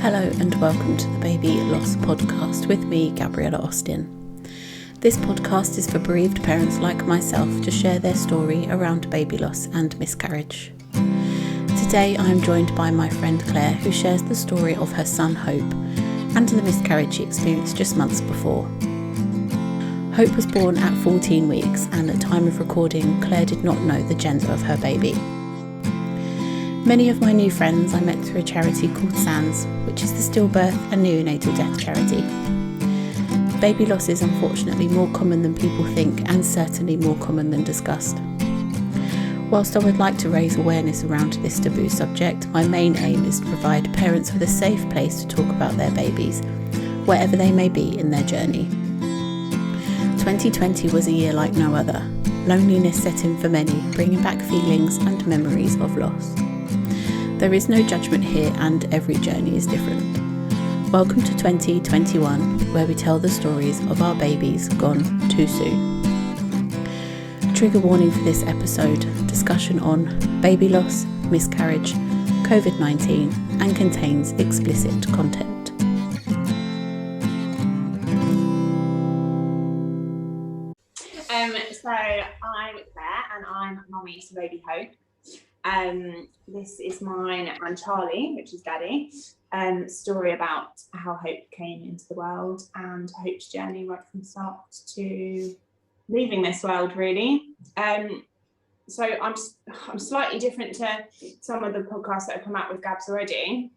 Hello and welcome to the Baby Loss Podcast with me, Gabriella Austin. This podcast is for bereaved parents like myself to share their story around baby loss and miscarriage. Today I am joined by my friend Claire, who shares the story of her son Hope and the miscarriage she experienced just months before. Hope was born at 14 weeks and at time of recording, Claire did not know the gender of her baby. Many of my new friends I met through a charity called SANS, which is the stillbirth and neonatal death charity. Baby loss is unfortunately more common than people think and certainly more common than discussed. Whilst I would like to raise awareness around this taboo subject, my main aim is to provide parents with a safe place to talk about their babies, wherever they may be in their journey. 2020 was a year like no other. Loneliness set in for many, bringing back feelings and memories of loss. There is no judgment here and every journey is different. Welcome to 2021, where we tell the stories of our babies gone too soon. Trigger warning for this episode, discussion on baby loss, miscarriage, COVID-19 and contains explicit content. So I'm Claire and I'm mummy to baby Hope. This is mine and Charlie, which is Daddy, story about how Hope came into the world and Hope's journey right from start to leaving this world, really. So I'm slightly different to some of the podcasts that have come out with Gabs already,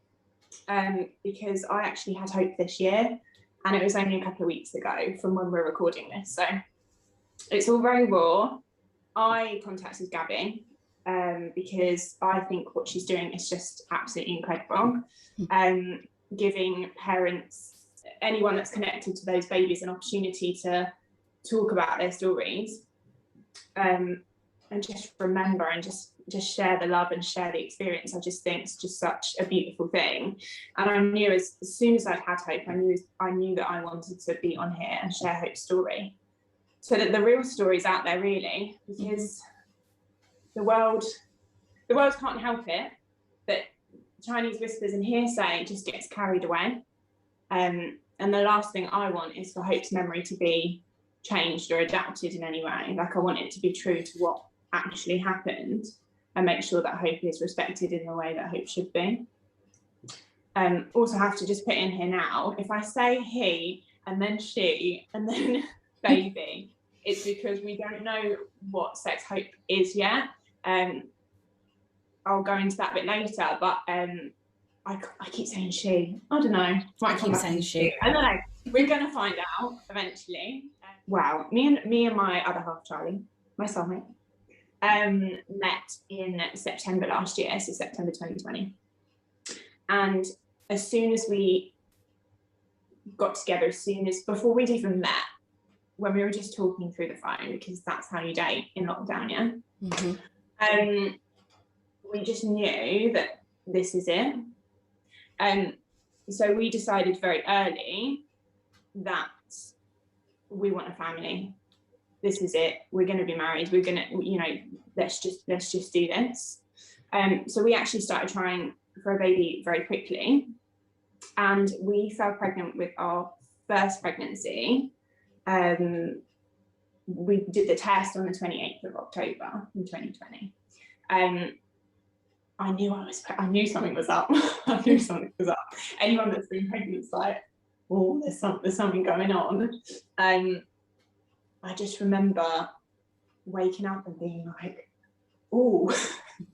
because I actually had Hope this year and it was only a couple of weeks ago from when we're recording this. So it's all very raw. I contacted Gabby because I think what she's doing is just absolutely incredible. Giving parents, anyone that's connected to those babies, an opportunity to talk about their stories, and just remember and just share the love and share the experience. I just think it's just such a beautiful thing. And I knew as soon as I'd had Hope, I knew that I wanted to be on here and share Hope's story, so that the real story's out there, really, because the world can't help it, but Chinese whispers and hearsay just gets carried away. And the last thing I want is for Hope's memory to be changed or adapted in any way. Like, I want it to be true to what actually happened and make sure that Hope is respected in the way that Hope should be. Also have to just put in here now, if I say he and then she and then baby, it's because we don't know what sex Hope is yet. I'll go into that a bit later, but I keep saying she. I don't know. I keep saying she. I don't know. We're going to find out eventually. Wow. Me and my other half, Charlie, my soulmate, met in September last year, so September 2020. And as soon as we got together, before we'd even met, when we were just talking through the phone, because that's how you date in lockdown, yeah? Mm-hmm. We just knew that this is it. So we decided very early that we want a family. This is it. We're going to be married. We're going to, let's just do this. So we actually started trying for a baby very quickly, and we fell pregnant with our first pregnancy. We did the test on the 28th of October in 2020. I knew something was up. I knew something was up. Anyone that's been pregnant is like, oh, there's something going on. I just remember waking up and being like, oh,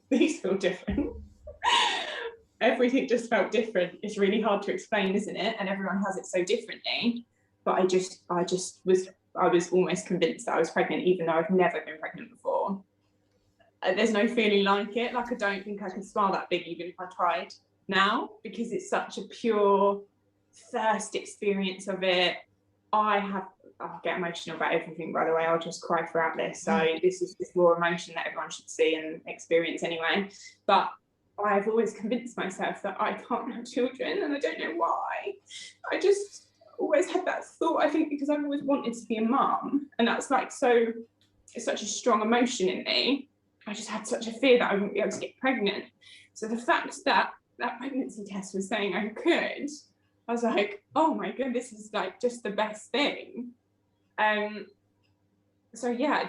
these feel different. Everything just felt different. It's really hard to explain, isn't it? And everyone has it so differently. But I was almost convinced that I was pregnant, even though I've never been pregnant before. There's no feeling like it. Like, I don't think I could smile that big even if I tried now, because it's such a pure first experience of it. I'll get emotional about everything, by the way. I'll just cry throughout this. So this is this raw emotion that everyone should see and experience anyway. But I've always convinced myself that I can't have children, and I don't know why. I just always had that thought, I think because I've always wanted to be a mum, and that's like it's such a strong emotion in me. I just had such a fear that I wouldn't be able to get pregnant. So the fact that that pregnancy test was saying I could, I was like, oh my god, this is like just the best thing. So yeah,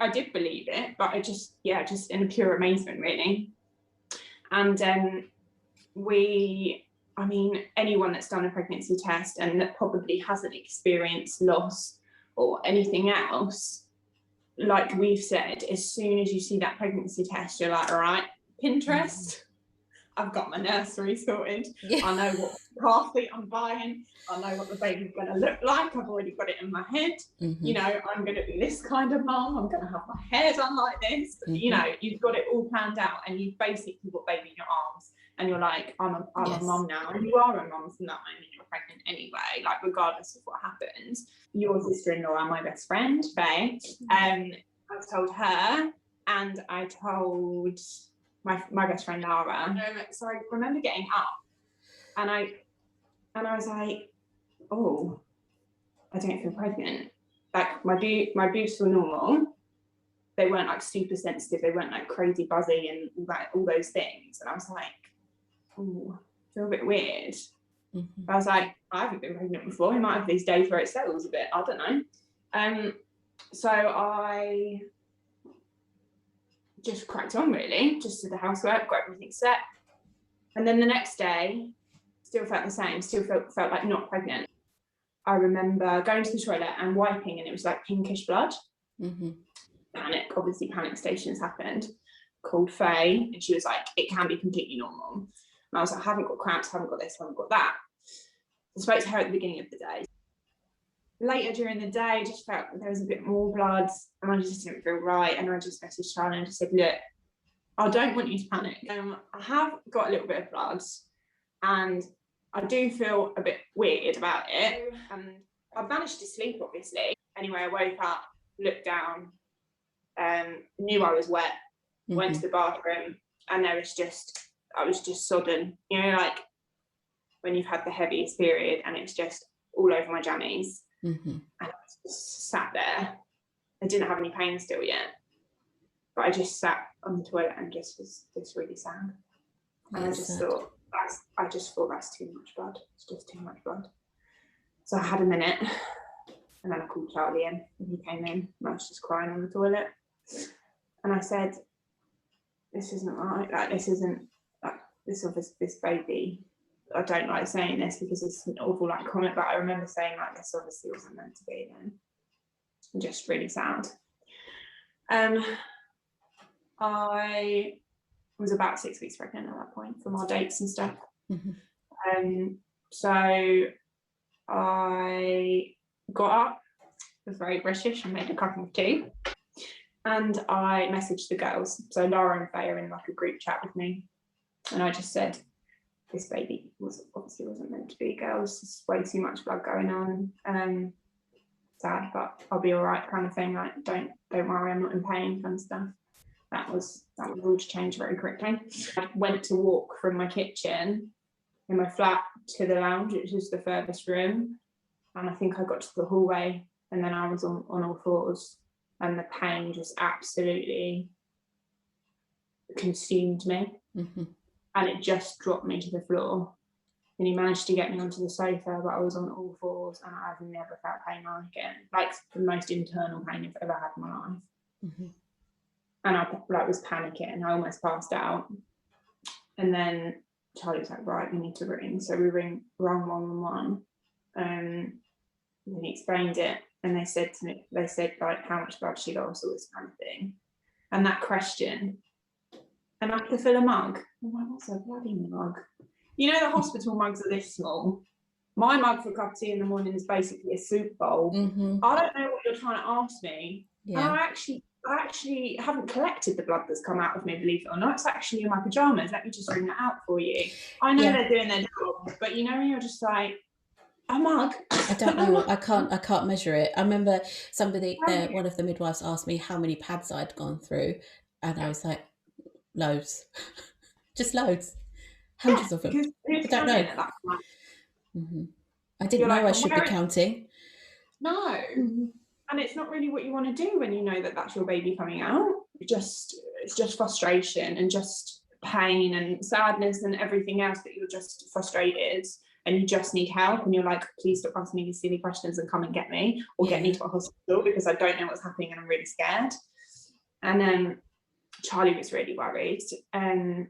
I did believe it, but I just in a pure amazement really. And anyone that's done a pregnancy test and that probably hasn't experienced loss or anything else, like we've said, as soon as you see that pregnancy test, you're like, all right, Pinterest, I've got my nursery sorted. Yeah. I know what car seat I'm buying. I know what the baby's going to look like. I've already got it in my head. You know, I'm going to be this kind of mum. I'm going to have my hair done like this. You know, you've got it all planned out, and you've basically got baby in your arms, and you're like, I'm a mum now. And you are a mum from that moment you're pregnant anyway, like regardless of what happens. Your sister-in-law and my best friend, Faye, I told her, and I told my best friend Lara. So I remember getting up, and I was like, oh, I don't feel pregnant. Like my boobs were normal. They weren't like super sensitive. They weren't like crazy buzzy and all those things. And I was like, oh, I feel a bit weird. I was like, I haven't been pregnant before. I might have these days where it settles a bit. I don't know. So I just cracked on really, just did the housework, got everything set. And then the next day, still felt the same, still felt like not pregnant. I remember going to the toilet and wiping, and it was like pinkish blood. Panic stations happened. Called Faye, and she was like, it can be completely normal. And I was like, I haven't got cramps, haven't got this, haven't got that. I spoke to her at the beginning of the day. Later during the day, I just felt there was a bit more blood, and I just didn't feel right. And I just messaged Charlie and just said, look, I don't want you to panic. I have got a little bit of blood, and I do feel a bit weird about it. And I managed to sleep, obviously. Anyway, I woke up, looked down, knew I was wet, went to the bathroom, and I was just sodden. You know, like when you've had the heaviest period and it's just all over my jammies. And I just sat there. I didn't have any pain still yet, but I just sat on the toilet and just was just really sad. And I just thought that's too much blood. It's just too much blood. So I had a minute, and then I called Charlie in, and he came in, and I was just crying on the toilet. And I said, this isn't right. Like, this isn't like this baby. I don't like saying this because it's an awful like comment, but I remember saying like, this obviously wasn't meant to be. Then I'm just really sad. I was about 6 weeks pregnant at that point from our dates and stuff. So I got up, was very British, and made a cup of tea. And I messaged the girls. So Laura and Faye are in like a group chat with me. And I just said, this baby obviously wasn't meant to be, girls. There's way too much blood going on. Sad, but I'll be all right, kind of thing. Like, don't worry, I'm not in pain, kind of stuff. That was all to change very quickly. I went to walk from my kitchen in my flat to the lounge, which is the furthest room. And I think I got to the hallway, and then I was on all fours, and the pain just absolutely consumed me. And it just dropped me to the floor. And he managed to get me onto the sofa, but I was on all fours, and I've never felt pain like it. Like the most internal pain I've ever had in my life. And I was panicking, and I almost passed out. And then Charlie was like, right, we need to ring. So we rang 111. And he explained it, and they said like how much blood she lost, all this kind of thing. And that question, and I have to fill a mug. I'm like, what's a bloody mug? You know, the hospital mugs are this small. My mug for a cup of tea in the morning is basically a soup bowl. I don't know what you're trying to ask me. And I actually haven't collected the blood that's come out of me, believe it or not. It's actually in my pajamas. Let me just bring that out for you. I know they're doing their job, but you know, you're just like, a mug. I don't know. I can't measure it. I remember somebody, one of the midwives asked me how many pads I'd gone through, and I was like, loads. Just loads. Hundreds of them. I don't know. I didn't know I should be counting. No. And it's not really what you want to do when you know that that's your baby coming out. It's just frustration and just pain and sadness and everything else, that you're just frustrated and you just need help, and you're like, please stop asking me these silly questions and come and get me, or get me to a hospital, because I don't know what's happening and I'm really scared. And then Charlie was really worried,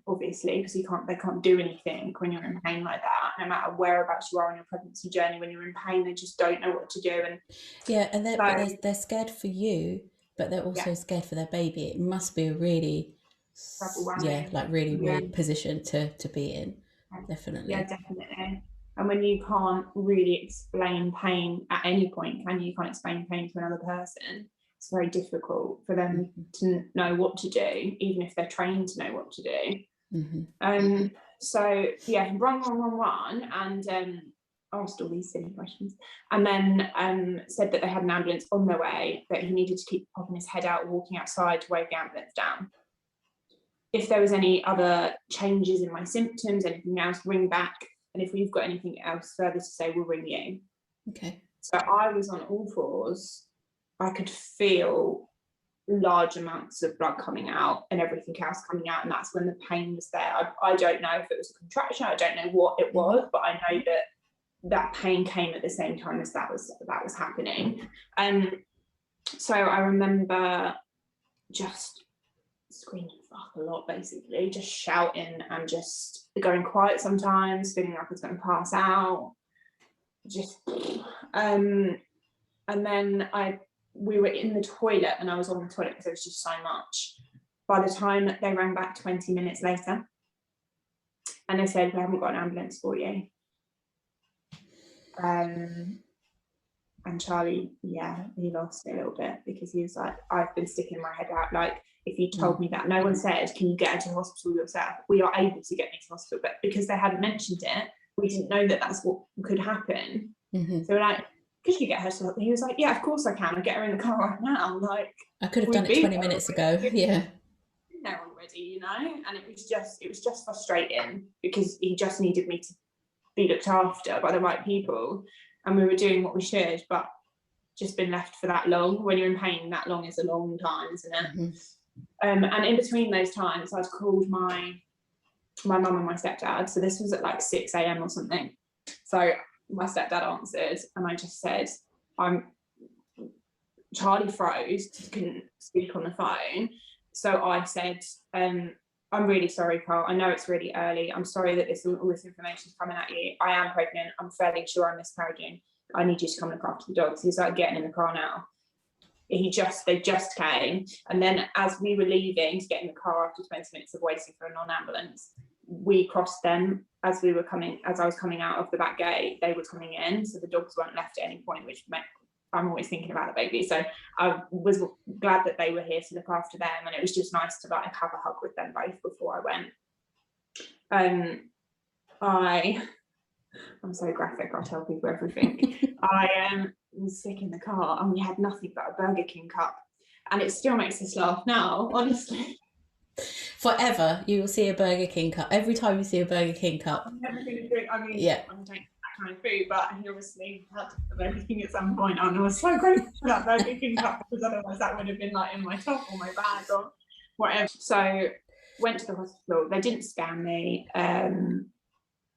obviously, because they can't do anything when you're in pain like that. No matter whereabouts you are on your pregnancy journey, when you're in pain, they just don't know what to do. And they're scared for you, but they're also scared for their baby. It must be a really weird position to be in. Definitely. Yeah, definitely. And when you can't really explain pain at any point, you can't explain pain to another person, it's very difficult for them to know what to do, even if they're trained to know what to do. So yeah, rung 111 and asked all these silly questions, and then said that they had an ambulance on their way, that he needed to keep popping his head out, walking outside to wave the ambulance down. If there was any other changes in my symptoms, anything else, ring back, and if we've got anything else further to say, we'll ring you. Okay. So I was on all fours. I could feel large amounts of blood coming out and everything else coming out, and that's when the pain was there. I don't know if it was a contraction, I don't know what it was, but I know that pain came at the same time as that was happening. So I remember just screaming fuck a lot, basically, just shouting and just going quiet sometimes, feeling like I was going to pass out, and then we were in the toilet, and I was on the toilet because there was just so much. By the time they rang back 20 minutes later, and they said, we haven't got an ambulance for you. And Charlie, he lost it a little bit, because he was like, I've been sticking my head out, like, if you told me that, no one said, can you get her to hospital yourself? We are able to get me to hospital, but because they hadn't mentioned it, we didn't know that that's what could happen. So we're like, could you get her to? He was like, yeah, of course I can. I'll get her in the car right now. Like, I could have done it 20 minutes ago. Yeah. There already, and it was just frustrating, because he just needed me to be looked after by the right people, and we were doing what we should, but just been left for that long. When you're in pain, that long is a long time, isn't it? And in between those times, I'd called my mum and my stepdad. So this was at like 6 a.m. or something. So my stepdad answered, and I just said, Charlie froze, couldn't speak on the phone. So I said, I'm really sorry, Carl. I know it's really early. I'm sorry that all this information is coming at you. I am pregnant. I'm fairly sure I'm miscarriaging. I need you to come look after the dogs. He's like, getting in the car now. They just came. And then as we were leaving to get in the car after 20 minutes of waiting for a non-ambulance, we crossed them as I was coming out of the back gate. They were coming in, so the dogs weren't left at any point, which meant I'm always thinking about the baby. So I was glad that they were here to look after them, and it was just nice to like have a hug with them both before I went. I'm so graphic, I'll tell people everything. I was sick in the car, and we had nothing but a Burger King cup, and it still makes us laugh now, honestly. Forever you will see a Burger King cup. Every time you see a Burger King cup, I'm never going to drink. I don't eat that kind of food, but he obviously had a Burger King at some point, and I was so grateful for that Burger King cup, because otherwise that would have been like in my top or my bag or whatever. So went to the hospital. They didn't scan me.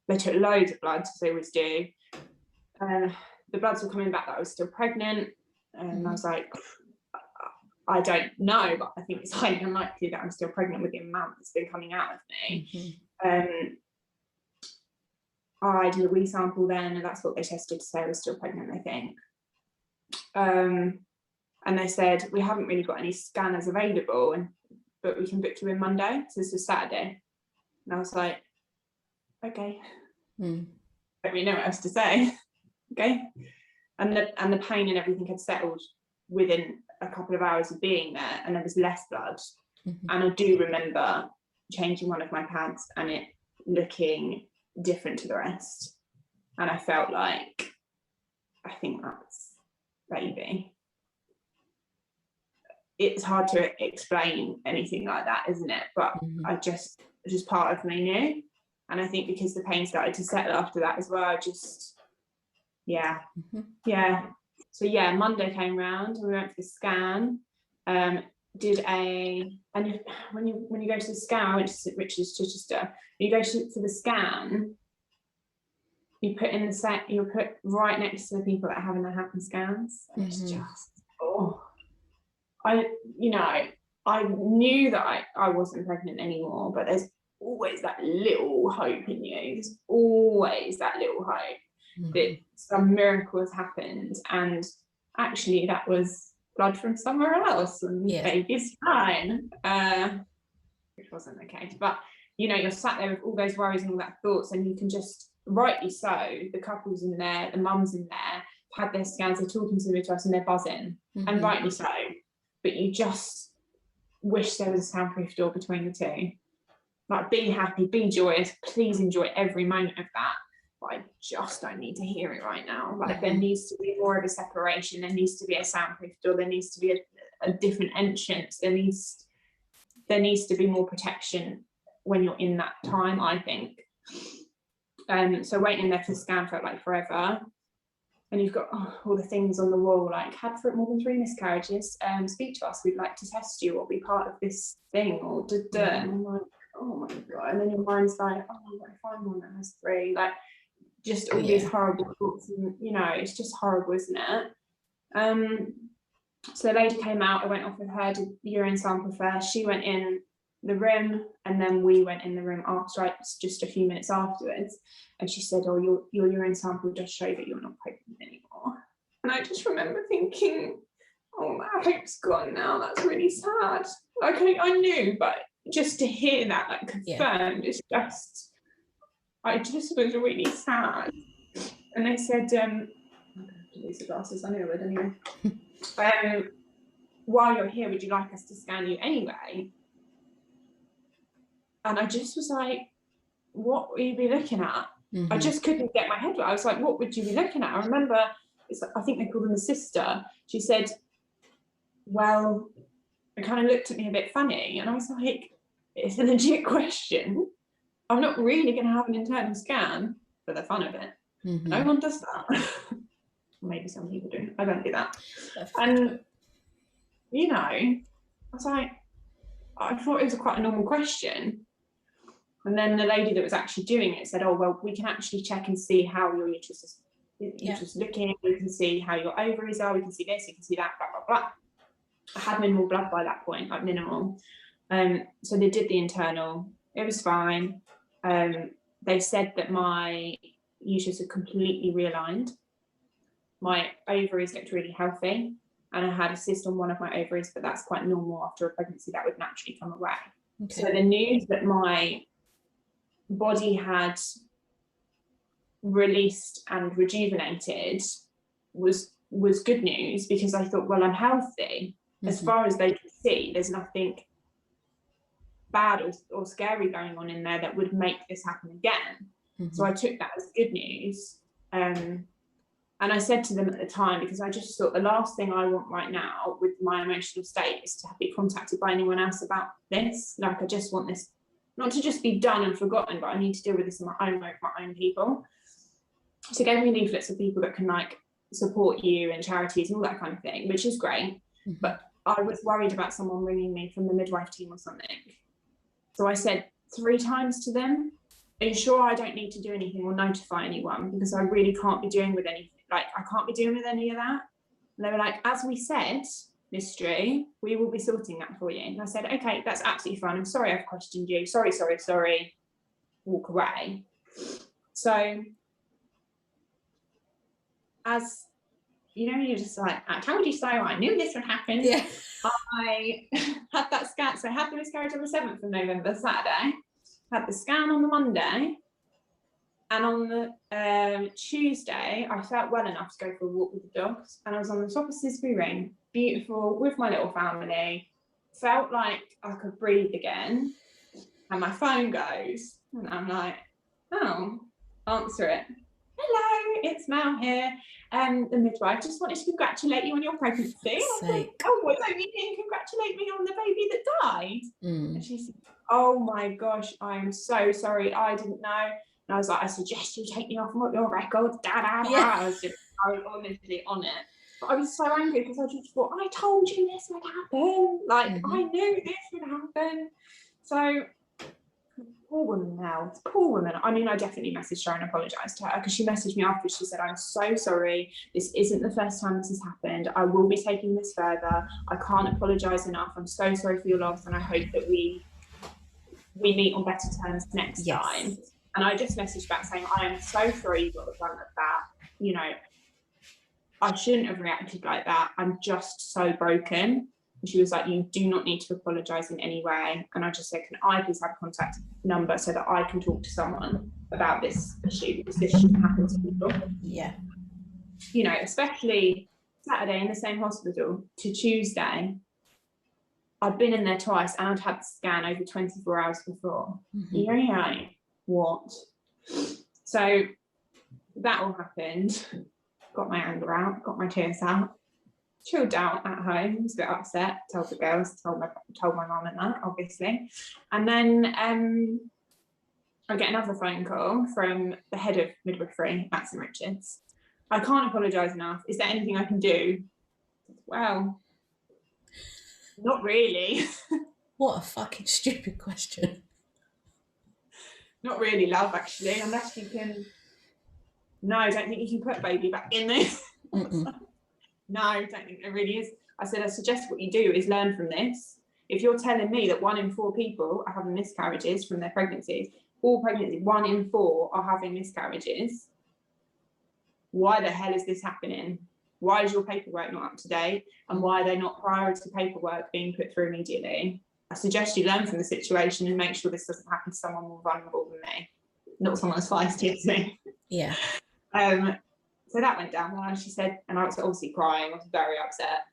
They took loads of blood, as they always do. The bloods were coming back that I was still pregnant, and I was like, I don't know, but I think it's highly unlikely that I'm still pregnant with the amount that's been coming out of me. I did a wee sample then, and that's what they tested to say I was still pregnant, I think. And they said, we haven't really got any scanners available, but we can book you in Monday. So this was Saturday. And I was like, okay. Don't really know what else to say. Okay. And the pain and everything had settled within a couple of hours of being there, and there was less blood. And I do remember changing one of my pads and it looking different to the rest, and I felt like, I think that's baby. It's hard to explain anything like that, isn't it? But I just part of me knew, and I think because the pain started to settle after that as well, So Monday came round, and we went for the scan. did and when you go to the scan, I went to St Richard's, Chichester. You go for the scan, you put right next to the people that are having their happen scans. And it's just, I knew that I wasn't pregnant anymore, but there's always that little hope in you. There's always that little hope that some miracle has happened, and actually that was blood from somewhere else, and baby's fine, which wasn't the case. But you're sat there with all those worries and all that thoughts, and you can just, rightly so, the couples in there, the mums in there, had their scans, they're talking to the midwives and they're buzzing, and rightly so. But you just wish there was a soundproof door between the two. Like, be happy, be joyous, please enjoy every moment of that. But I just don't need to hear it right now. Like, there needs to be more of a separation. There needs to be a soundproof door. There needs to be a different entrance. There needs to be more protection when you're in that time, I think. So waiting there for the scan felt like forever. And you've got all the things on the wall, like, had for more than 3 miscarriages, speak to us, we'd like to test you or be part of this thing, or and I'm like, oh my God. And then your mind's like, oh, what if I'm one that has 3? Like, just all these horrible thoughts, and it's just horrible, isn't it? So the lady came out, I went off with her, did urine sample first. She went in the room, and then we went in the room after, just a few minutes afterwards, and she said, oh, your urine sample does show that you're not pregnant anymore. And I just remember thinking, oh, my hope's gone now. That's really sad. Like, I knew, but just to hear that, like, confirmed, it's just, I just was really sad. And they said, I'm going to have to lose the glasses, I know I would anyway. While you're here, would you like us to scan you anyway? And I just was like, what will you be looking at? I just couldn't get my head right. I was like, what would you be looking at? I remember, I think they called him a sister. She said, well, it kind of looked at me a bit funny. And I was like, it's a legit question. I'm not really going to have an internal scan for the fun of it. No one does that. Maybe some people do. I don't do that. And, I was like, I thought it was quite a normal question. And then the lady that was actually doing it said, oh, well, we can actually check and see how your uterus is looking. We can see how your ovaries are. We can see this, you can see that, blah, blah, blah. I had minimal blood by that point, like minimal. So they did the internal. It was fine. They said that my uterus had completely realigned. My ovaries looked really healthy. And I had a cyst on one of my ovaries, but that's quite normal after a pregnancy. That would naturally come away. Okay. So the news that my body had released and rejuvenated was good news, because I thought, well, I'm healthy. As far as they could see, there's nothing bad or scary going on in there that would make this happen again. So I took that as good news. And I said to them at the time, because I just thought the last thing I want right now with my emotional state is to be contacted by anyone else about this. Like, I just want this not to just be done and forgotten, but I need to deal with this in my own way, with my own people. So gave me leaflets of people that can, like, support you and charities and all that kind of thing, which is great. But I was worried about someone ringing me from the midwife team or something. So I said 3 times to them, are you sure I don't need to do anything or notify anyone? Because I really can't be doing with anything. Like, I can't be doing with any of that. And they were like, as we said, Miss Drew, we will be sorting that for you. And I said, okay, that's absolutely fine. I'm sorry I've questioned you. Sorry. Walk away. So, as you're just like, I told you so, I knew this would happen. Yeah. I had that scan. So I had the miscarriage on the 7th of November, Saturday. Had the scan on the Monday. And on the Tuesday, I felt well enough to go for a walk with the dogs. And I was on the top of Sisbury Ring, beautiful, with my little family. Felt like I could breathe again. And my phone goes. And I'm like, oh, answer it. Hello, it's Mel here. The midwife just wanted to congratulate you on your pregnancy. I was like, oh, what don't you mean congratulate me on the baby that died? And she said, oh my gosh, I'm so sorry. I didn't know. And I was like, I suggest you take me off your records. I was honestly on it. But I was so angry because I just thought, I told you this would happen. Like, I knew this would happen. So, poor woman now. Poor woman. I mean, I definitely messaged her and apologised to her because she messaged me afterwards. She said, I'm so sorry. This isn't the first time this has happened. I will be taking this further. I can't apologise enough. I'm so sorry for your loss, and I hope that we meet on better terms next time. And I just messaged back saying, I am so sorry you got the brunt of that. You know, I shouldn't have reacted like that. I'm just so broken. And she was like, you do not need to apologise in any way. And I just said, can I please have a contact number so that I can talk to someone about this issue, because this shouldn't happen to people. Yeah. You know, especially Saturday in the same hospital to Tuesday. I'd been in there twice and I'd had the scan over 24 hours before. Yeah, what? So that all happened. Got my anger out, got my tears out, chilled out at home, was a bit upset, told the girls, told my mum and that, obviously. And then I get another phone call from the head of midwifery at St Richard's. I can't apologise enough. Is there anything I can do? Well, not really. What a fucking stupid question. Not really, love, actually, unless you can. No, I don't think you can put baby back in there. No, I don't think there really is. I said, I suggest what you do is learn from this. If you're telling me that 1 in 4 people are having miscarriages from their pregnancies, all pregnancies, 1 in 4 are having miscarriages, why the hell is this happening? Why is your paperwork not up to date? And why are they not priority paperwork being put through immediately? I suggest you learn from the situation and make sure this doesn't happen to someone more vulnerable than me, not someone as feisty as me. Yeah. So that went down well, and she said, and I was obviously crying, I was very upset.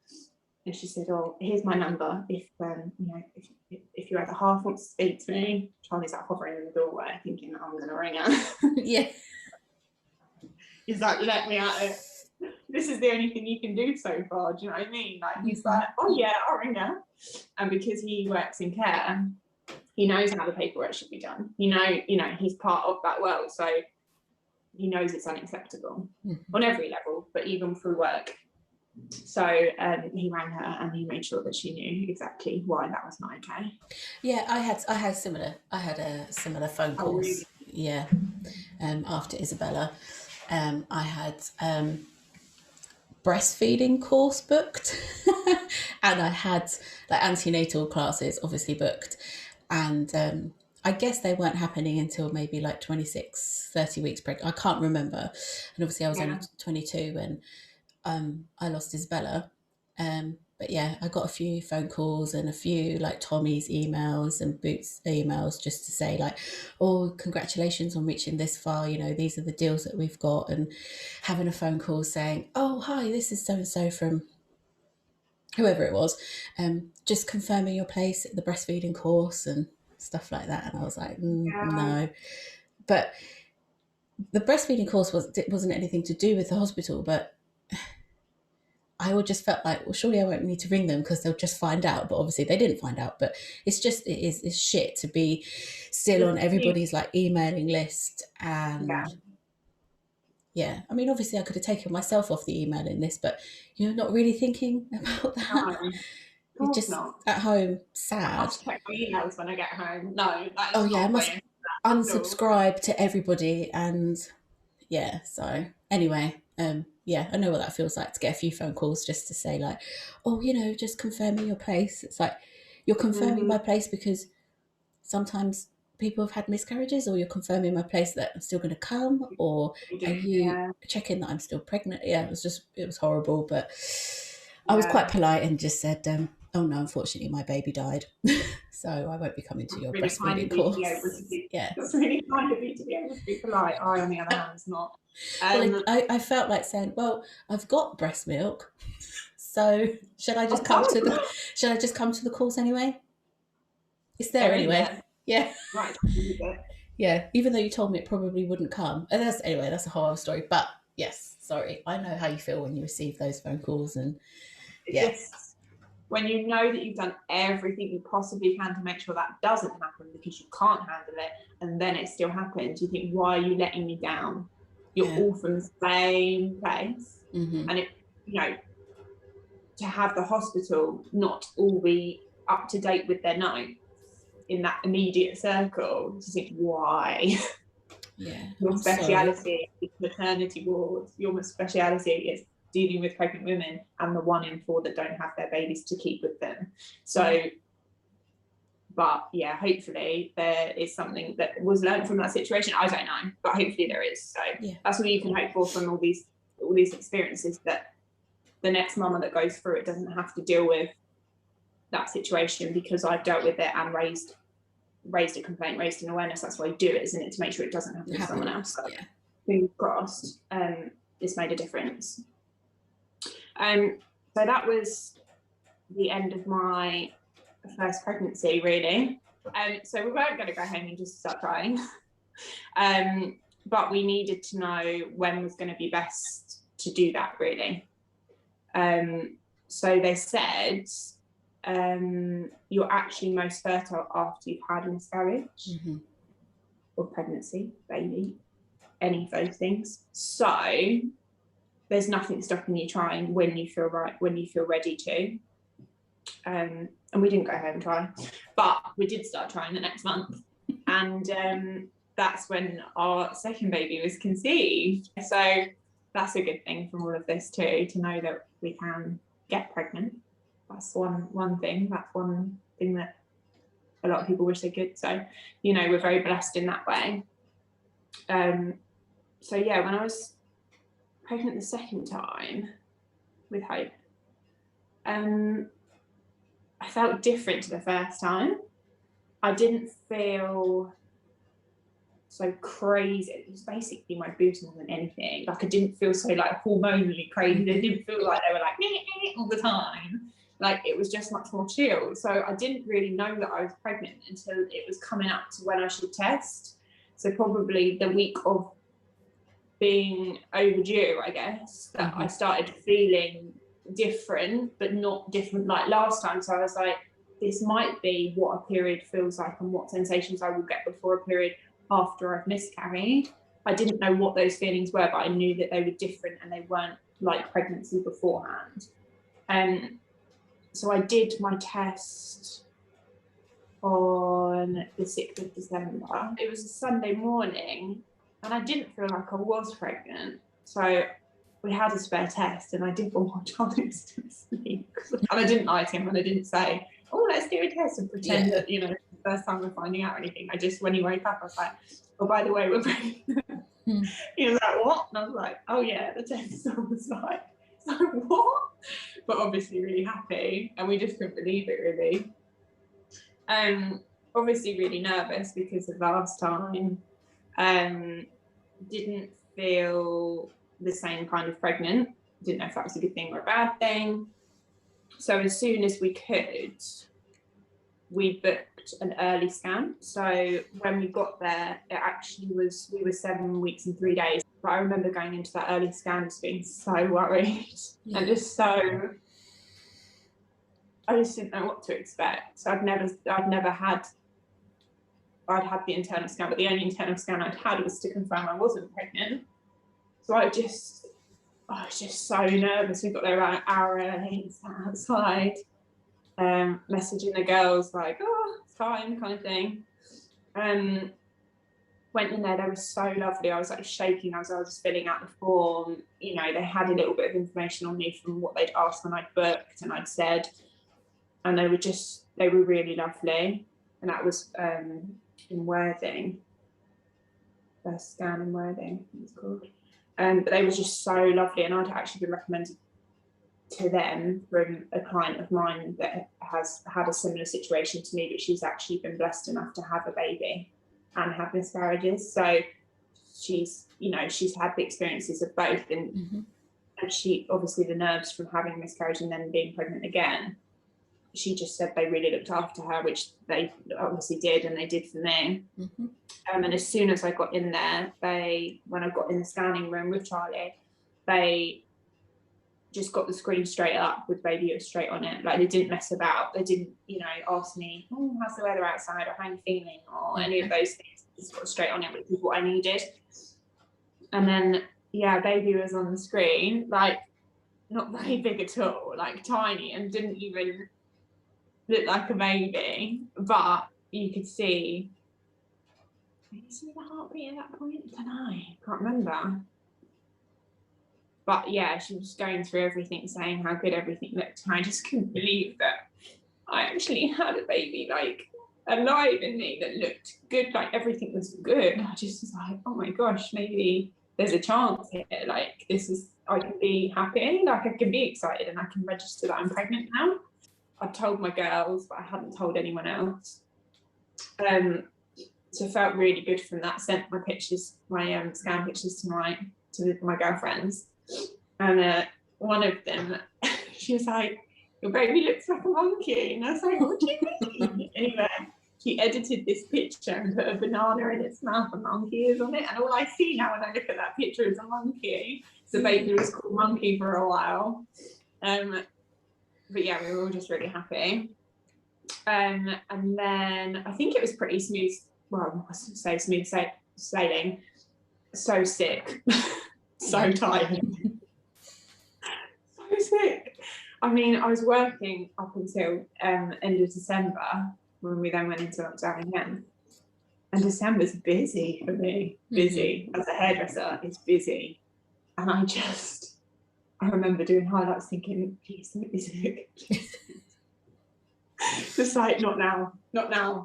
And she said, oh, here's my number. If if your other half wants to speak to me. Charlie's like hovering in the doorway, thinking I'm gonna ring her. Yeah. He's like, let me at it. This is the only thing you can do so far. Do you know what I mean? Like, he's like, oh yeah, I'll ring her. And because he works in care, he knows how the paperwork should be done. You know, he's part of that world, so he knows it's unacceptable on every level, but even through work. So he rang her and he made sure that she knew exactly why that was not okay. Yeah, I had a similar phone calls. Oh, really? Yeah. After Isabella, I had breastfeeding course booked and I had like antenatal classes obviously booked, and I guess they weren't happening until maybe like 26, 30 weeks pregnant. I can't remember. And obviously I was only 22 when I lost Isabella. But yeah, I got a few phone calls and a few like Tommy's emails and Boots emails just to say like, oh, congratulations on reaching this far. You know, these are the deals that we've got, and having a phone call saying, oh, hi, this is so-and-so from whoever it was, just confirming your place at the breastfeeding course and stuff like that. And I was like, no. But the breastfeeding course wasn't anything to do with the hospital, but I would just felt like, well, surely I won't need to ring them because they'll just find out. But obviously they didn't find out. But it's shit to be still on everybody's like emailing list. And yeah, I mean, obviously I could have taken myself off the emailing list, but you're not really thinking about that. No, you're just not at home sad. I have to check my emails when I get home. No, that's I must unsubscribe to everybody. And yeah, so anyway, yeah, I know what that feels like, to get a few phone calls just to say like, oh, you know, just confirming your place. It's like, you're confirming my place because sometimes people have had miscarriages, or you're confirming my place that I'm still going to come, or are you checking that I'm still pregnant? Yeah, it was horrible, but I was quite polite and just said, oh no, unfortunately my baby died. So I won't be coming to your really breastfeeding course. Yeah, it's really kind of you to be able to be polite. I, on the other hand, is not. Well, I felt like saying, well, I've got breast milk, so should I just come to the course anyway? It's there anyway. Yeah. Right. Yeah. Even though you told me it probably wouldn't come, and that's a whole other story. But yes, sorry, I know how you feel when you receive those phone calls, and just when you know that you've done everything you possibly can to make sure that doesn't happen because you can't handle it, and then it still happens. You think, why are you letting me down? You're all from the same place, and it, you know, to have the hospital not all be up to date with their notes in that immediate circle, just think, why? Yeah, Your I'm speciality is maternity wards. Your speciality is dealing with pregnant women and the 1 in 4 that don't have their babies to keep with them. So, but yeah, hopefully there is something that was learned from that situation. I don't know, but hopefully there is. So that's what you can hope for from all these experiences, that the next mama that goes through it doesn't have to deal with that situation because I've dealt with it and raised a complaint, raised an awareness. That's why you do it, isn't it? To make sure it doesn't happen to someone else. So fingers crossed, this made a difference. So that was the end of my first pregnancy, really. So we weren't going to go home and just start crying, but we needed to know when was going to be best to do that, really. So they said you're actually most fertile after you've had a miscarriage or pregnancy, baby, any of those things. So there's nothing stopping you trying when you feel right, when you feel ready to. And we didn't go home and try, but we did start trying the next month. And that's when our second baby was conceived. So that's a good thing from all of this too, to know that we can get pregnant. That's one thing. That's one thing that a lot of people wish they could. So, you know, we're very blessed in that way. So yeah, when I was pregnant the second time with Hope, I felt different to the first time. I didn't feel so crazy. It was basically my boobs more than anything. Like I didn't feel so like hormonally crazy. It didn't feel like they were like all the time. Like it was just much more chill. So I didn't really know that I was pregnant until it was coming up to when I should test. So probably the week of being overdue, I guess, that I started feeling different, but not different like last time. So I was like, this might be what a period feels like and what sensations I will get before a period after I've miscarried. I didn't know what those feelings were, but I knew that they were different and they weren't like pregnancy beforehand. So I did my test on the 6th of December. It was a Sunday morning and I didn't feel like I was pregnant. So we had a spare test and I did want my child to sleep. And I didn't lie to him and I didn't say, oh, let's do a test and pretend that, you know, the first time we're finding out or anything. I just, when he woke up, I was like, oh, by the way, we're pregnant. He was like, what? And I was like, oh yeah, the test. I was like, what? But obviously really happy, and we just couldn't believe it, really. Obviously really nervous because of last time. Didn't feel the same kind of pregnant. Didn't know if that was a good thing or a bad thing. So as soon as we could, we booked an early scan. So when we got there, it actually was, we were 7 weeks and 3 days. But I remember going into that early scan just being so worried and just so, I just didn't know what to expect. So I'd had the internal scan, but the only internal scan I'd had was to confirm I wasn't pregnant. So I was just so nervous. We got there around an hour early and sat outside, messaging the girls like, oh, it's fine, kind of thing. Went in there, they were so lovely. I was like shaking as I was filling out the form. You know, they had a little bit of information on me from what they'd asked when I'd booked and I'd said, and they were really lovely. And that was in Worthing, first scan in Worthing, it's called. But they were just so lovely, and I'd actually been recommended to them from a client of mine that has had a similar situation to me, but she's actually been blessed enough to have a baby and have miscarriages. So she's had the experiences of both, and she obviously the nerves from having a miscarriage and then being pregnant again. She just said they really looked after her, which they obviously did, and they did for me. And as soon as I got in there, when I got in the scanning room with Charlie, they just got the screen straight up with baby straight on it. Like they didn't mess about. They didn't, ask me, oh, how's the weather outside, or how are you feeling, or any of those things. Just got straight on it, which is what I needed. And then, baby was on the screen. Like not very big at all, like tiny, and didn't even look like a baby, but you could see. Did you see the heartbeat at that point? I don't know. Can't remember. But yeah, she was going through everything, saying how good everything looked, and I just couldn't believe that I actually had a baby like alive in me that looked good, like everything was good. I just was like, oh my gosh, maybe there's a chance here. Like I can be happy, like I can be excited, and I can register that I'm pregnant now. I told my girls, but I hadn't told anyone else. So I felt really good from that. Sent my pictures, my scan pictures to my girlfriends, and one of them, she was like, "Your baby looks like a monkey," and I was like, "What do you mean?" Anyway, she edited this picture and put a banana in its mouth, and monkey is on it, and all I see now when I look at that picture is a monkey. So the baby was called Monkey for a while. But yeah, we were all just really happy. And then I think it was pretty smooth. Well, I mustn't say smooth sailing. So sick, so tired, so sick. I mean, I was working up until end of December when we then went into lockdown again. And December's busy for me. Busy as a hairdresser, it's busy. And I remember doing highlights thinking, please don't be sick. Just like, not now.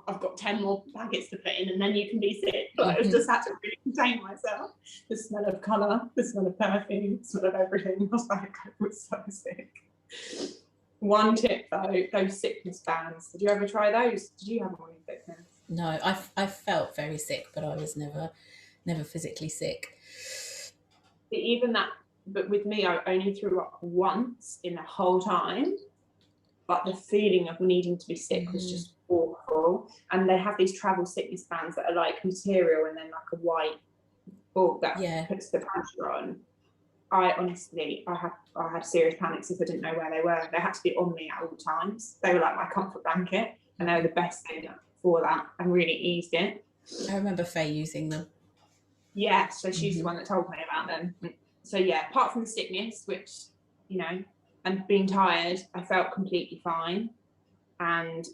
I've got 10 more packets to put in and then you can be sick. But I just had to really contain myself. The smell of colour, the smell of perfume, the smell of everything. I was like, I was so sick. One tip though, those sickness bands. Did you ever try those? Did you have morning sickness? No, I felt very sick, but I was never physically sick. Even that, but with me, I only threw up once in the whole time. But the feeling of needing to be sick was just awful. And they have these travel sickness bands that are like material and then like a white ball that puts the pressure on. I had serious panics if I didn't know where they were. They had to be on me at all times. They were like my comfort blanket, and they were the best thing for that and really eased it. I remember Faye using them. Yeah, so she's the one that told me about them. So yeah, apart from the sickness, which, you know, and being tired, I felt completely fine. And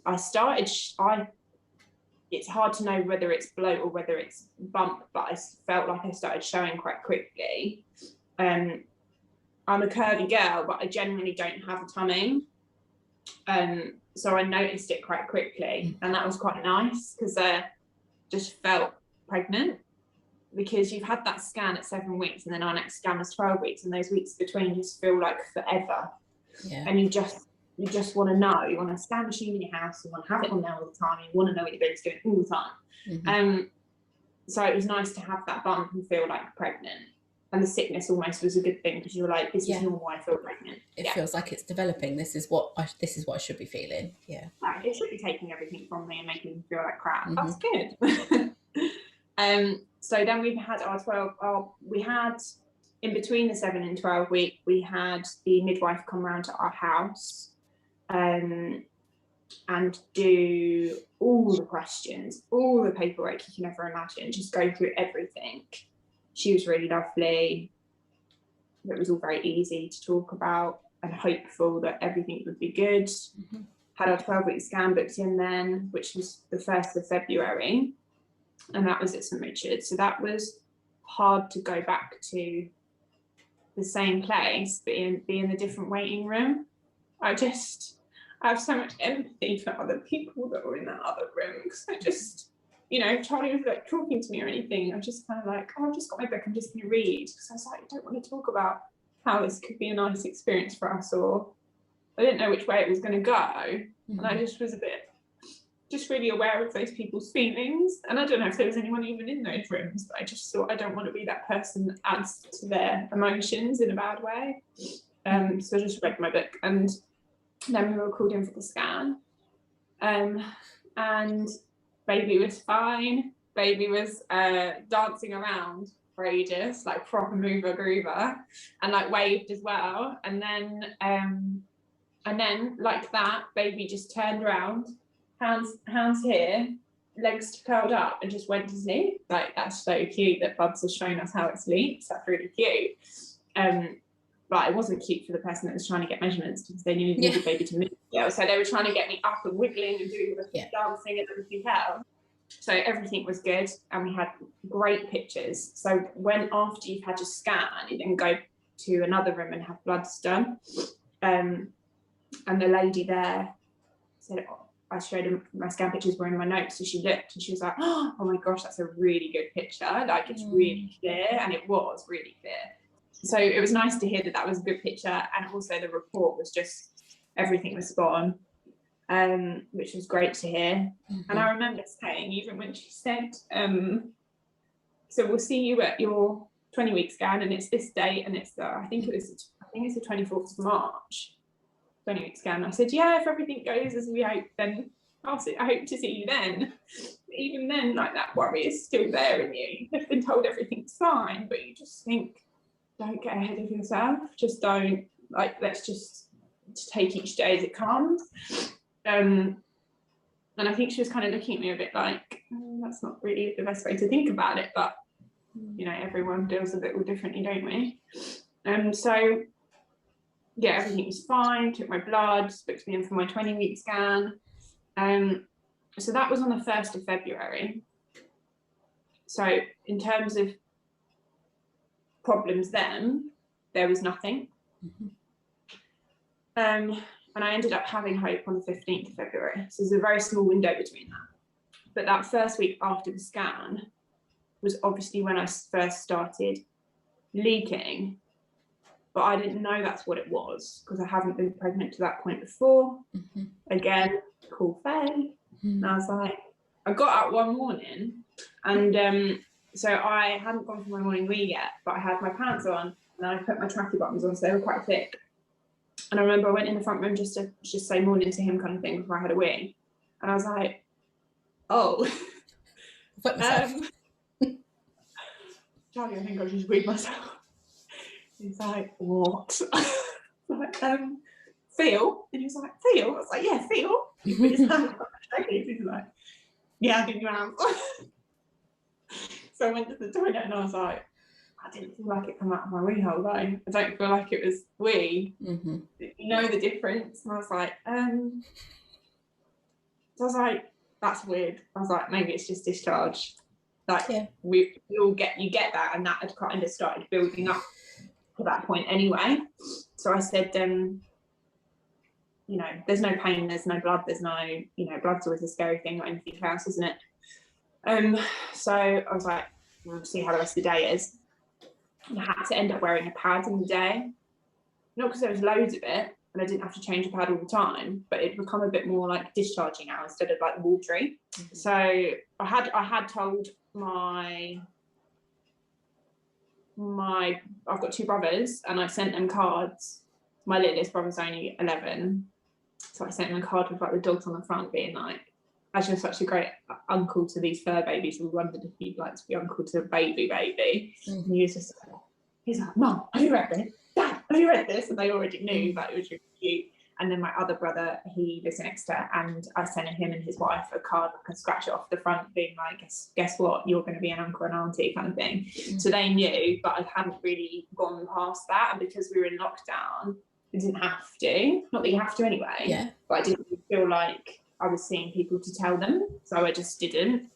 it's hard to know whether it's bloat or whether it's bump, but I felt like I started showing quite quickly. I'm a curvy girl, but I generally don't have a tummy. So I noticed it quite quickly, and that was quite nice because I just felt pregnant, because you've had that scan at 7 weeks and then our next scan is 12 weeks, and those weeks between just feel like forever. Yeah. And you just want to know. You want a scan machine in your house, you want to have it on there all the time, you want to know what your baby's doing all the time. So it was nice to have that bump and feel like pregnant. And the sickness almost was a good thing, because you were like, this is normal, I feel pregnant. It feels like it's developing. This is what I should be feeling. Yeah. Like, it should be taking everything from me and making me feel like crap. That's good. So then we've had we had, in between the 7 and 12 week, we had the midwife come round to our house and do all the questions, all the paperwork you can ever imagine, just go through everything. She was really lovely. It was all very easy to talk about and hopeful that everything would be good. Had our 12-week scan booked in then, which was the 1st of February. And that was at St Richard's. So that was hard to go back to the same place, but be in a different waiting room. I have so much empathy for other people that were in that other room, because I just, you know, if Charlie was like talking to me or anything, I was just kind of like, oh, I've just got my book, I'm just going to read. Because I was like, I don't want to talk about how this could be a nice experience for us, or I didn't know which way it was going to go. And I just was just really aware of those people's feelings. And I don't know if there was anyone even in those rooms, but I just thought, I don't want to be that person that adds to their emotions in a bad way. So I just read my book, and then we were called in for the scan. And baby was fine. Baby was dancing around for ages, like proper mover groover, and like waved as well. And then like that, baby just turned around, hands here, legs curled up, and just went to sleep. Like, that's so cute that Bubs has shown us how it sleeps. That's really cute. but it wasn't cute for the person that was trying to get measurements because they knew the baby to move. Yeah, so they were trying to get me up and wiggling and doing the dancing and everything else. So everything was good, and we had great pictures. So when after you've had your scan, you then go to another room and have bloods done. And the lady there said, I showed her my scan pictures were in my notes, so she looked and she was like, oh my gosh, that's a really good picture. Like, it's really clear, and it was really clear. So it was nice to hear that that was a good picture, and also the report was just, everything was spot on, which was great to hear. And I remember saying, even when she said, so we'll see you at your 20-week scan, and it's this date, and it's I think it's the 24th of March. 20-week scan. I said, yeah, if everything goes as we hope, then I hope to see you then. Even then, like, that worry is still there in you. You've been told everything's fine, but you just think, don't get ahead of yourself. Just don't, like, let's just take each day as it comes. And I think she was kind of looking at me a bit like, that's not really the best way to think about it, but you know, everyone deals with it all differently, don't we? So yeah, everything was fine, took my blood, booked me in for my 20-week scan. So that was on the 1st of February. So in terms of problems then, there was nothing. And I ended up having hope on the 15th of February. So there's a very small window between that. But that first week after the scan was obviously when I first started leaking. But I didn't know that's what it was because I haven't been pregnant to that point before. Again, call Faye. And I was like, I got up one morning, and so I hadn't gone for my morning wee yet, but I had my pants on and I put my tracky bottoms on, so they were quite thick. And I remember I went in the front room just to say morning to him kind of thing before I had a wee. And I was like, oh. Charlie, I think I just weed myself. He's like, what? Like, feel? And he was like, feel? I was like, yeah, feel. He's like, yeah, I think you have. So I went to the toilet and I was like, I didn't feel like it come out of my wee hole though. I don't feel like it was wee. You know the difference? And I was like, so I was like, that's weird. I was like, maybe it's just discharge. Like, we all get that, and that had kind of started building up to that point anyway. So I said, you know, there's no pain, there's no blood, there's no, you know, blood's always a scary thing, not anything else, isn't it? So I was like, we'll see how the rest of the day is. And I had to end up wearing a pad in the day, not because there was loads of it and I didn't have to change the pad all the time, but it'd become a bit more like discharging now instead of like watery. So I had told I've got two brothers, and I sent them cards. My littlest brother's only 11, so I sent them a card with like the dogs on the front being like, as you're such a great uncle to these fur babies, we wondered if you'd like to be uncle to a baby. And he's like, Mum, have you read this? Dad, have you read this? And they already knew that it was really cute. And then my other brother, he lives in Exeter, and I sent him and his wife a card, like a scratch it off the front, being like, guess what, you're going to be an uncle and auntie kind of thing. So they knew, but I hadn't really gone past that. And because we were in lockdown, I didn't have to. Not that you have to anyway, but I didn't feel like I was seeing people to tell them, so I just didn't.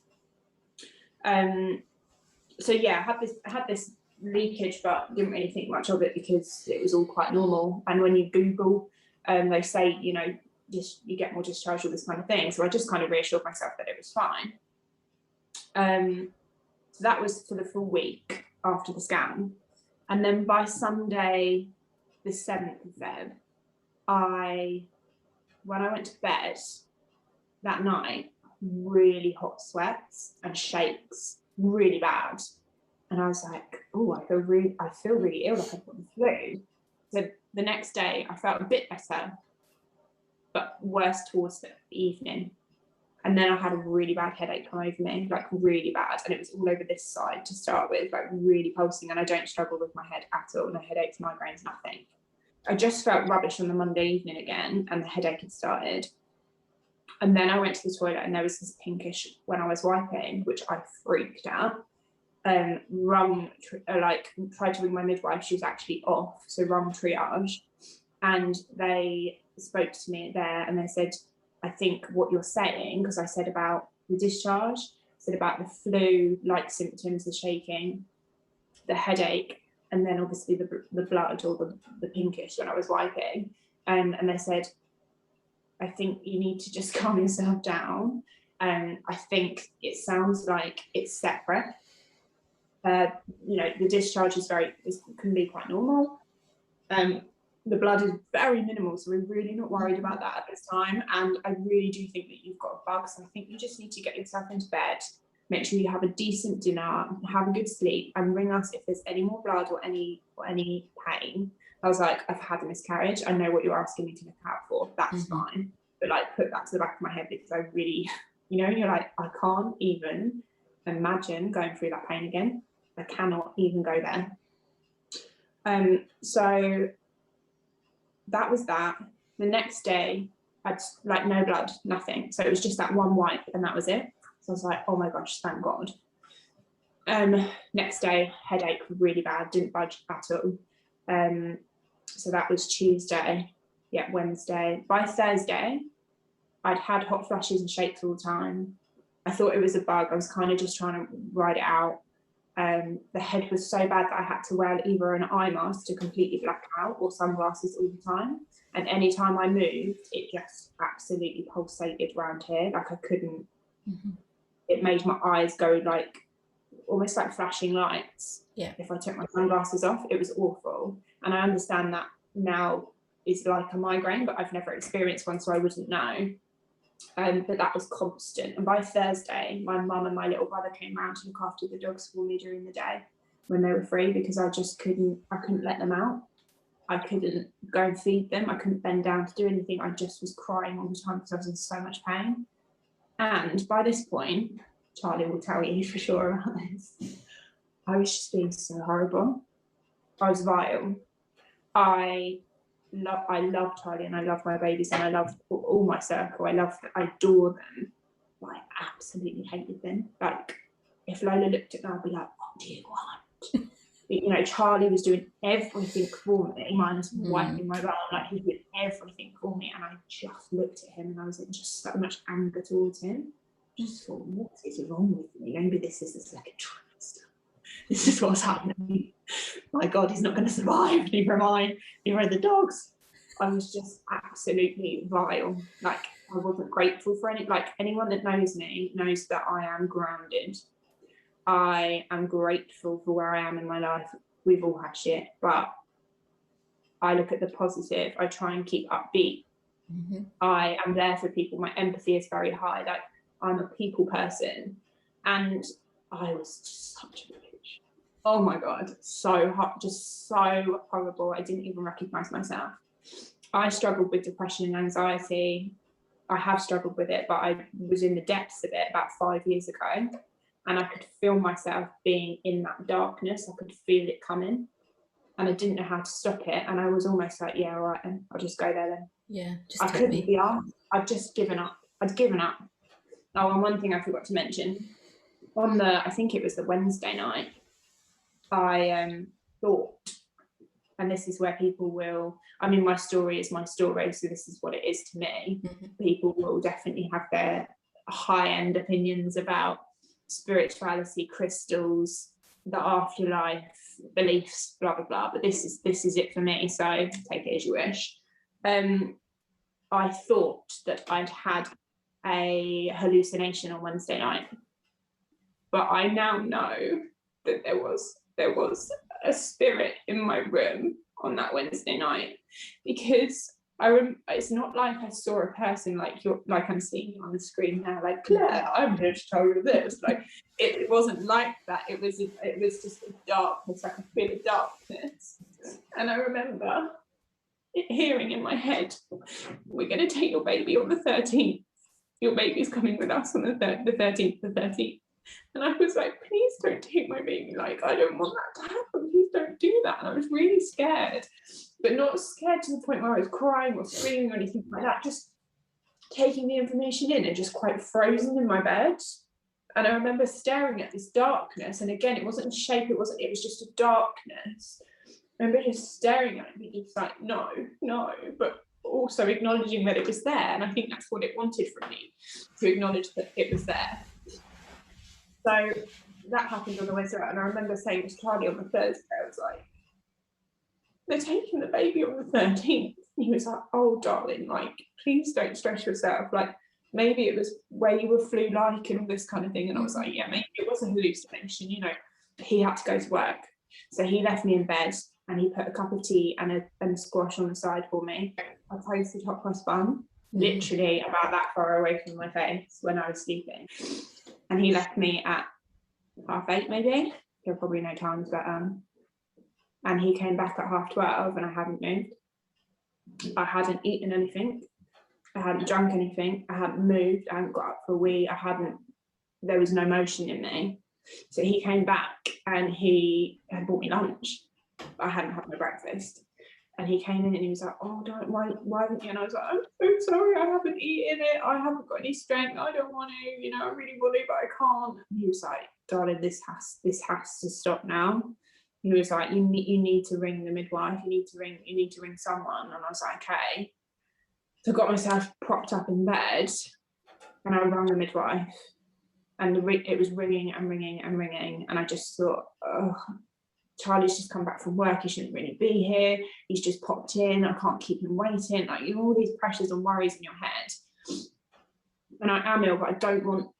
So yeah, I had this leakage, but didn't really think much of it because it was all quite normal. And when you Google, they say, you know, just you get more discharge, all this kind of thing. So I just kind of reassured myself that it was fine. So that was for the full week after the scan. And then by Sunday, the 7th of Feb, when I went to bed that night, really hot sweats and shakes, really bad. And I was like, oh, I feel really ill, like I've got the flu. So the next day I felt a bit better, but worse towards the evening. And then I had a really bad headache come over me, like really bad. And it was all over this side to start with, like really pulsing. And I don't struggle with my head at all. No headaches, migraines, nothing. I just felt rubbish on the Monday evening again, and the headache had started. And then I went to the toilet and there was this pinkish when I was wiping, which I freaked out. tried to ring my midwife. She was actually off, so rung triage, and they spoke to me there, and they said, I think what you're saying, because I said about the discharge, said about the flu-like symptoms, the shaking, the headache, and then obviously the blood, or the pinkish when I was wiping, and they said, I think you need to just calm yourself down. I think it sounds like it's separate. The discharge can be quite normal. The blood is very minimal, so we're really not worried about that at this time. And I really do think that you've got a bug, so I think you just need to get yourself into bed, make sure you have a decent dinner, have a good sleep, and ring us if there's any more blood or any pain. I was like, I've had a miscarriage. I know what you're asking me to look out for. That's fine. But put that to the back of my head, because I really, you're like, I can't even imagine going through that pain again. I cannot even go there. So that was that. The next day, I'd no blood, nothing. So it was just that one wipe, and that was it. So I was like, oh my gosh, thank God. Next day, headache really bad, didn't budge at all. So that was Tuesday. Yeah, Wednesday. By Thursday, I'd had hot flushes and shakes all the time. I thought it was a bug. I was kind of just trying to ride it out. The head was so bad that I had to wear either an eye mask to completely black out, or sunglasses all the time. And any time I moved, it just absolutely pulsated around here. I couldn't. It made my eyes go almost like flashing lights. Yeah. If I took my sunglasses off, it was awful. And I understand that now is like a migraine, but I've never experienced one, so I wouldn't know. But that was constant. And by Thursday, my mum and my little brother came around to look after the dogs for me during the day when they were free, because I couldn't let them out. I couldn't go and feed them. I couldn't bend down to do anything. I just was crying all the time because I was in so much pain. And by this point, Charlie will tell you for sure about this, I was just being so horrible. I was vile. I love Charlie, and I love my babies, and I love all my circle. I adore them, but I absolutely hated them. If Lola looked at me, I'd be like, what do you want? Charlie was doing everything for me, minus wiping my bum. He did everything for me, and I just looked at him, and I was in just so much anger towards him. Just thought, what is wrong with me? Maybe this is the second trimester. This is what's happening. My God, he's not going to survive. Neither am I. Neither are the dogs. I was just absolutely vile. I wasn't grateful for anyone that knows me knows that I am grounded. I am grateful for where I am in my life. We've all had shit, but I look at the positive. I try and keep upbeat. I am there for people. My empathy is very high. I'm a people person, and I was just such a bitch. Oh my God, so hot, just so horrible. I didn't even recognize myself. I struggled with depression and anxiety. I have struggled with it, but I was in the depths of it about 5 years ago, and I could feel myself being in that darkness. I could feel it coming, and I didn't know how to stop it. And I was almost like, yeah, all right, then I'll just go there then. Yeah, I couldn't be asked. I'd just given up. I'd given up. Oh, and one thing I forgot to mention, I think it was the Wednesday night, I thought, and this is where people will, my story is my story, so this is what it is to me. People will definitely have their high-end opinions about spirituality, crystals, the afterlife, beliefs, blah, blah, blah, but this is it for me, so take it as you wish. I thought that I'd had a hallucination on Wednesday night, but I now know that there was a spirit in my room on that Wednesday night, because it's not like I saw a person like I'm seeing you on the screen now, like, Claire, I'm here to tell you this. It wasn't like that. It was just a darkness. I could feel the darkness, and I remember hearing in my head, we're going to take your baby on the 13th. Your baby's coming with us on the 13th. And I was like, please don't take my baby. I don't want that to happen. Please don't do that. And I was really scared, but not scared to the point where I was crying or screaming or anything like that. Just taking the information in and just quite frozen in my bed. And I remember staring at this darkness, and again, it wasn't a shape, it was just a darkness. I remember just staring at it, thinking, like, no, but also acknowledging that it was there. And I think that's what it wanted from me, to acknowledge that it was there. So that happened on the Wednesday, and I remember saying to Charlie on the Thursday, I was like, they're taking the baby on the 13th. And he was like, oh, darling, like, please don't stress yourself. Like, maybe it was where you were flu-like and all this kind of thing. And I was like, yeah, maybe it was a hallucination, you know. He had to go to work. So he left me in bed, and he put a cup of tea and a squash on the side for me. I toasted hot cross bun, literally about that far away from my face when I was sleeping. And he left me at 8:30 maybe. He'll probably know times, but and he came back at 12:30 and I hadn't moved. I hadn't eaten anything. I hadn't drunk anything. I hadn't moved. I hadn't got up for a wee. There was no motion in me. So he came back and he had bought me lunch. I hadn't had my breakfast. And he came in and he was like, oh, why haven't you? And I was like, I'm so sorry, I haven't eaten it. I haven't got any strength. I don't want to, you know, I really want to, but I can't. And he was like, darling, this has to stop now. He was like, you need to ring the midwife. You need to ring someone. And I was like, okay. So I got myself propped up in bed and I rang the midwife, and it was ringing and ringing and ringing. And I just thought, oh, Charlie's just come back from work. He shouldn't really be here. He's just popped in. I can't keep him waiting. Like, you know, all these pressures and worries in your head. And I am ill, but I don't want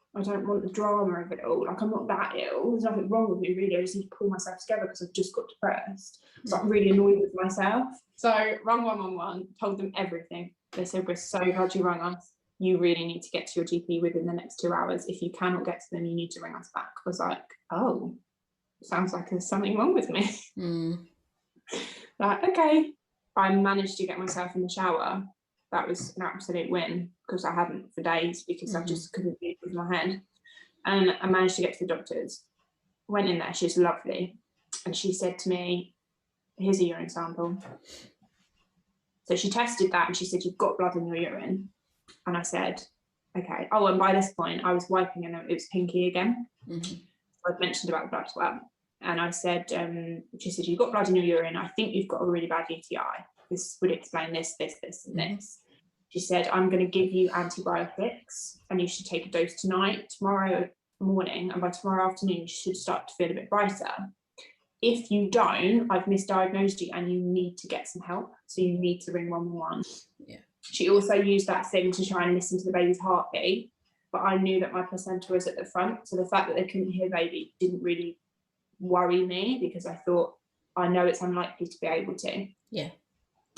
the drama of it all. Like, I'm not that ill. There's nothing wrong with me, really. I just need to pull myself together because I've just got depressed. So I'm really annoyed with myself. So rang 111, told them everything. They said, we're so glad you rang us. You really need to get to your GP within the next 2 hours. If you cannot get to them, you need to ring us back. I was like, oh, sounds like there's something wrong with me. Like, okay. I managed to get myself in the shower. That was an absolute win, because I hadn't for days, because I just couldn't breathe with my head. And I managed to get to the doctors. Went in there, she's lovely. And she said to me, here's a urine sample. So she tested that and she said, you've got blood in your urine. And I said, okay. Oh, and by this point I was wiping and it was pinky again. So I'd mentioned about the blood as well. And I said, she said, you've got blood in your urine. I think you've got a really bad UTI. This would explain this, and this. She said, I'm going to give you antibiotics and you should take a dose tonight, tomorrow morning, and by tomorrow afternoon you should start to feel a bit brighter. If you don't, I've misdiagnosed you and you need to get some help. So you need to ring 111. Yeah. She also used that thing to try and listen to the baby's heartbeat, but I knew that my placenta was at the front. So the fact that they couldn't hear baby didn't really worry me, because I thought, I know it's unlikely to be able to. Yeah.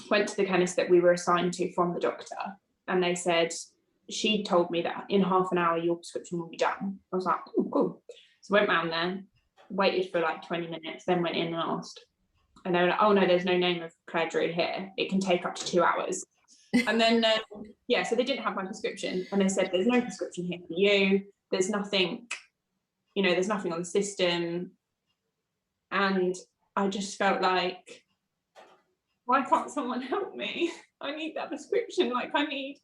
Went to the chemist that we were assigned to from the doctor, and they said, she told me that in half an hour your prescription will be done. I was like, oh, cool. So went round there, waited for like 20 minutes, then went in and asked. And they were like, oh no, there's no name of Claire Drew here. It can take up to 2 hours. And then, so they didn't have my prescription. And they said, there's no prescription here for you. There's nothing, there's nothing on the system. And I just felt like, why can't someone help me? I need that prescription. Like, I need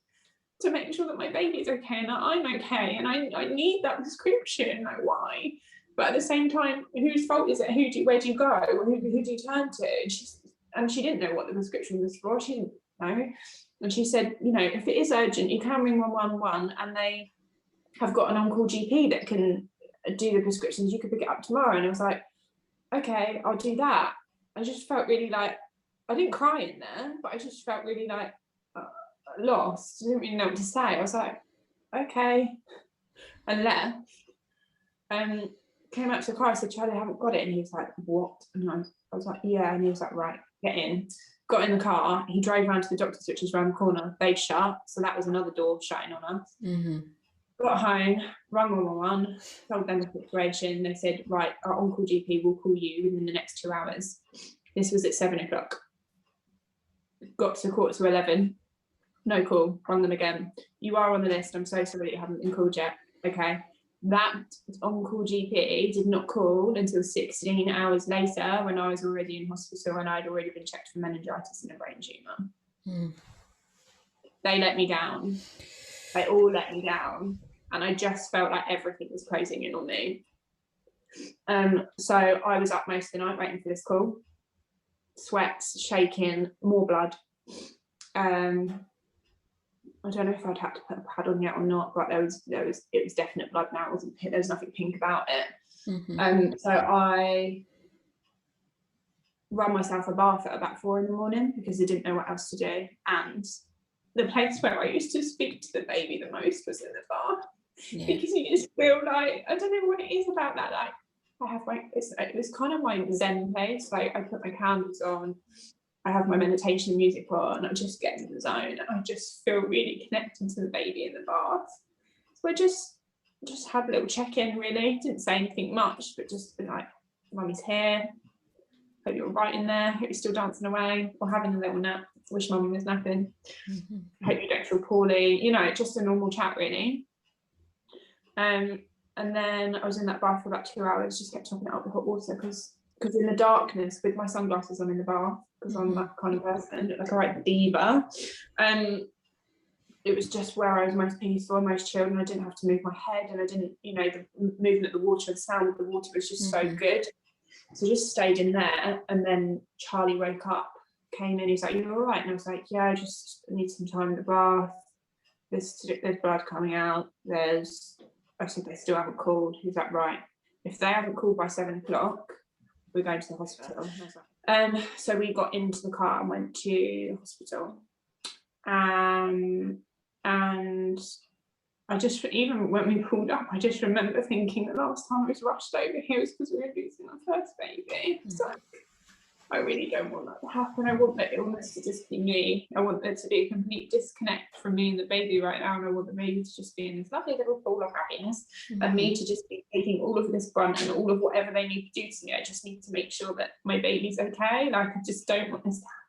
to make sure that my baby's okay and that I'm okay. And I need that prescription. Like, why? But at the same time, whose fault is it? Where do you go? Who do you turn to? And she didn't know what the prescription was for. She didn't know. And she said, if it is urgent, you can ring 111 and they have got an on-call GP that can do the prescriptions. You could pick it up tomorrow. And I was like, okay, I'll do that. I just felt really like, I didn't cry in there, but I just felt really like lost. I didn't really know what to say. I was like, okay, and left. Came out to the car. I said, Charlie, I haven't got it. And he was like, what? And I was like, yeah. And he was like, right, get in. Got in the car. He drove around to the doctor's, which is around the corner. They'd shut, so that was another door shutting on us. Got home, rang 111, told them the situation. They said, right, our on-call GP will call you within the next 2 hours. This was at 7:00. Got to 11:15. No call. Rang them again. You are on the list. I'm so sorry you haven't been called yet. Okay. That on-call GP did not call until 16 hours later, when I was already in hospital and I'd already been checked for meningitis and a brain tumour. They let me down. They all let me down. and I just felt like everything was closing in on me. So I was up most of the night waiting for this call, sweats, shaking, more blood. I don't know if I'd had to put a pad on yet or not, but it was definite blood now. It wasn't, there was nothing pink about it. So I ran myself a bath at about 4 a.m. because I didn't know what else to do. And the place where I used to speak to the baby the most was in the bath, because you just feel like, I don't know what it is about that. Like, I have it was kind of my Zen place. Like, I put my candles on, I have my meditation music on, I just get into the zone. I just feel really connected to the baby in the bath. So I just had a little check-in, really. Didn't say anything much, but just been like, Mummy's here. Hope you're right in there. Hope you're still dancing away or having a little nap. Wish Mummy was napping. Hope you don't feel poorly. You know, just a normal chat, really. And then I was in that bath for about 2 hours, just kept topping it up with hot water, because in the darkness, with my sunglasses on in the bath, because I'm that kind of person, like a right diva, it was just where I was most peaceful, most chilled, and I didn't have to move my head, and I didn't, you know, the movement of the water, the sound of the water was just so good. So I just stayed in there, and then Charlie woke up, came in, he's like, "You all right?" And I was like, "Yeah, I just need some time in the bath. There's blood coming out. I said, "They still haven't called." He's like, "Right, if they haven't called by 7 o'clock, we're going to the hospital." So we got into the car and went to the hospital. And I just, even when we pulled up, I just remember thinking the last time I was rushed over here was because we were losing our first baby. So I really don't want that to happen. I want the illness to just be me. I want there to be a complete disconnect from me and the baby right now, and I want the baby to just be in this lovely little pool of happiness, and me to just be taking all of this brunt and all of whatever they need to do to me. I just need to make sure that my baby's okay. Like, I just don't want this to happen.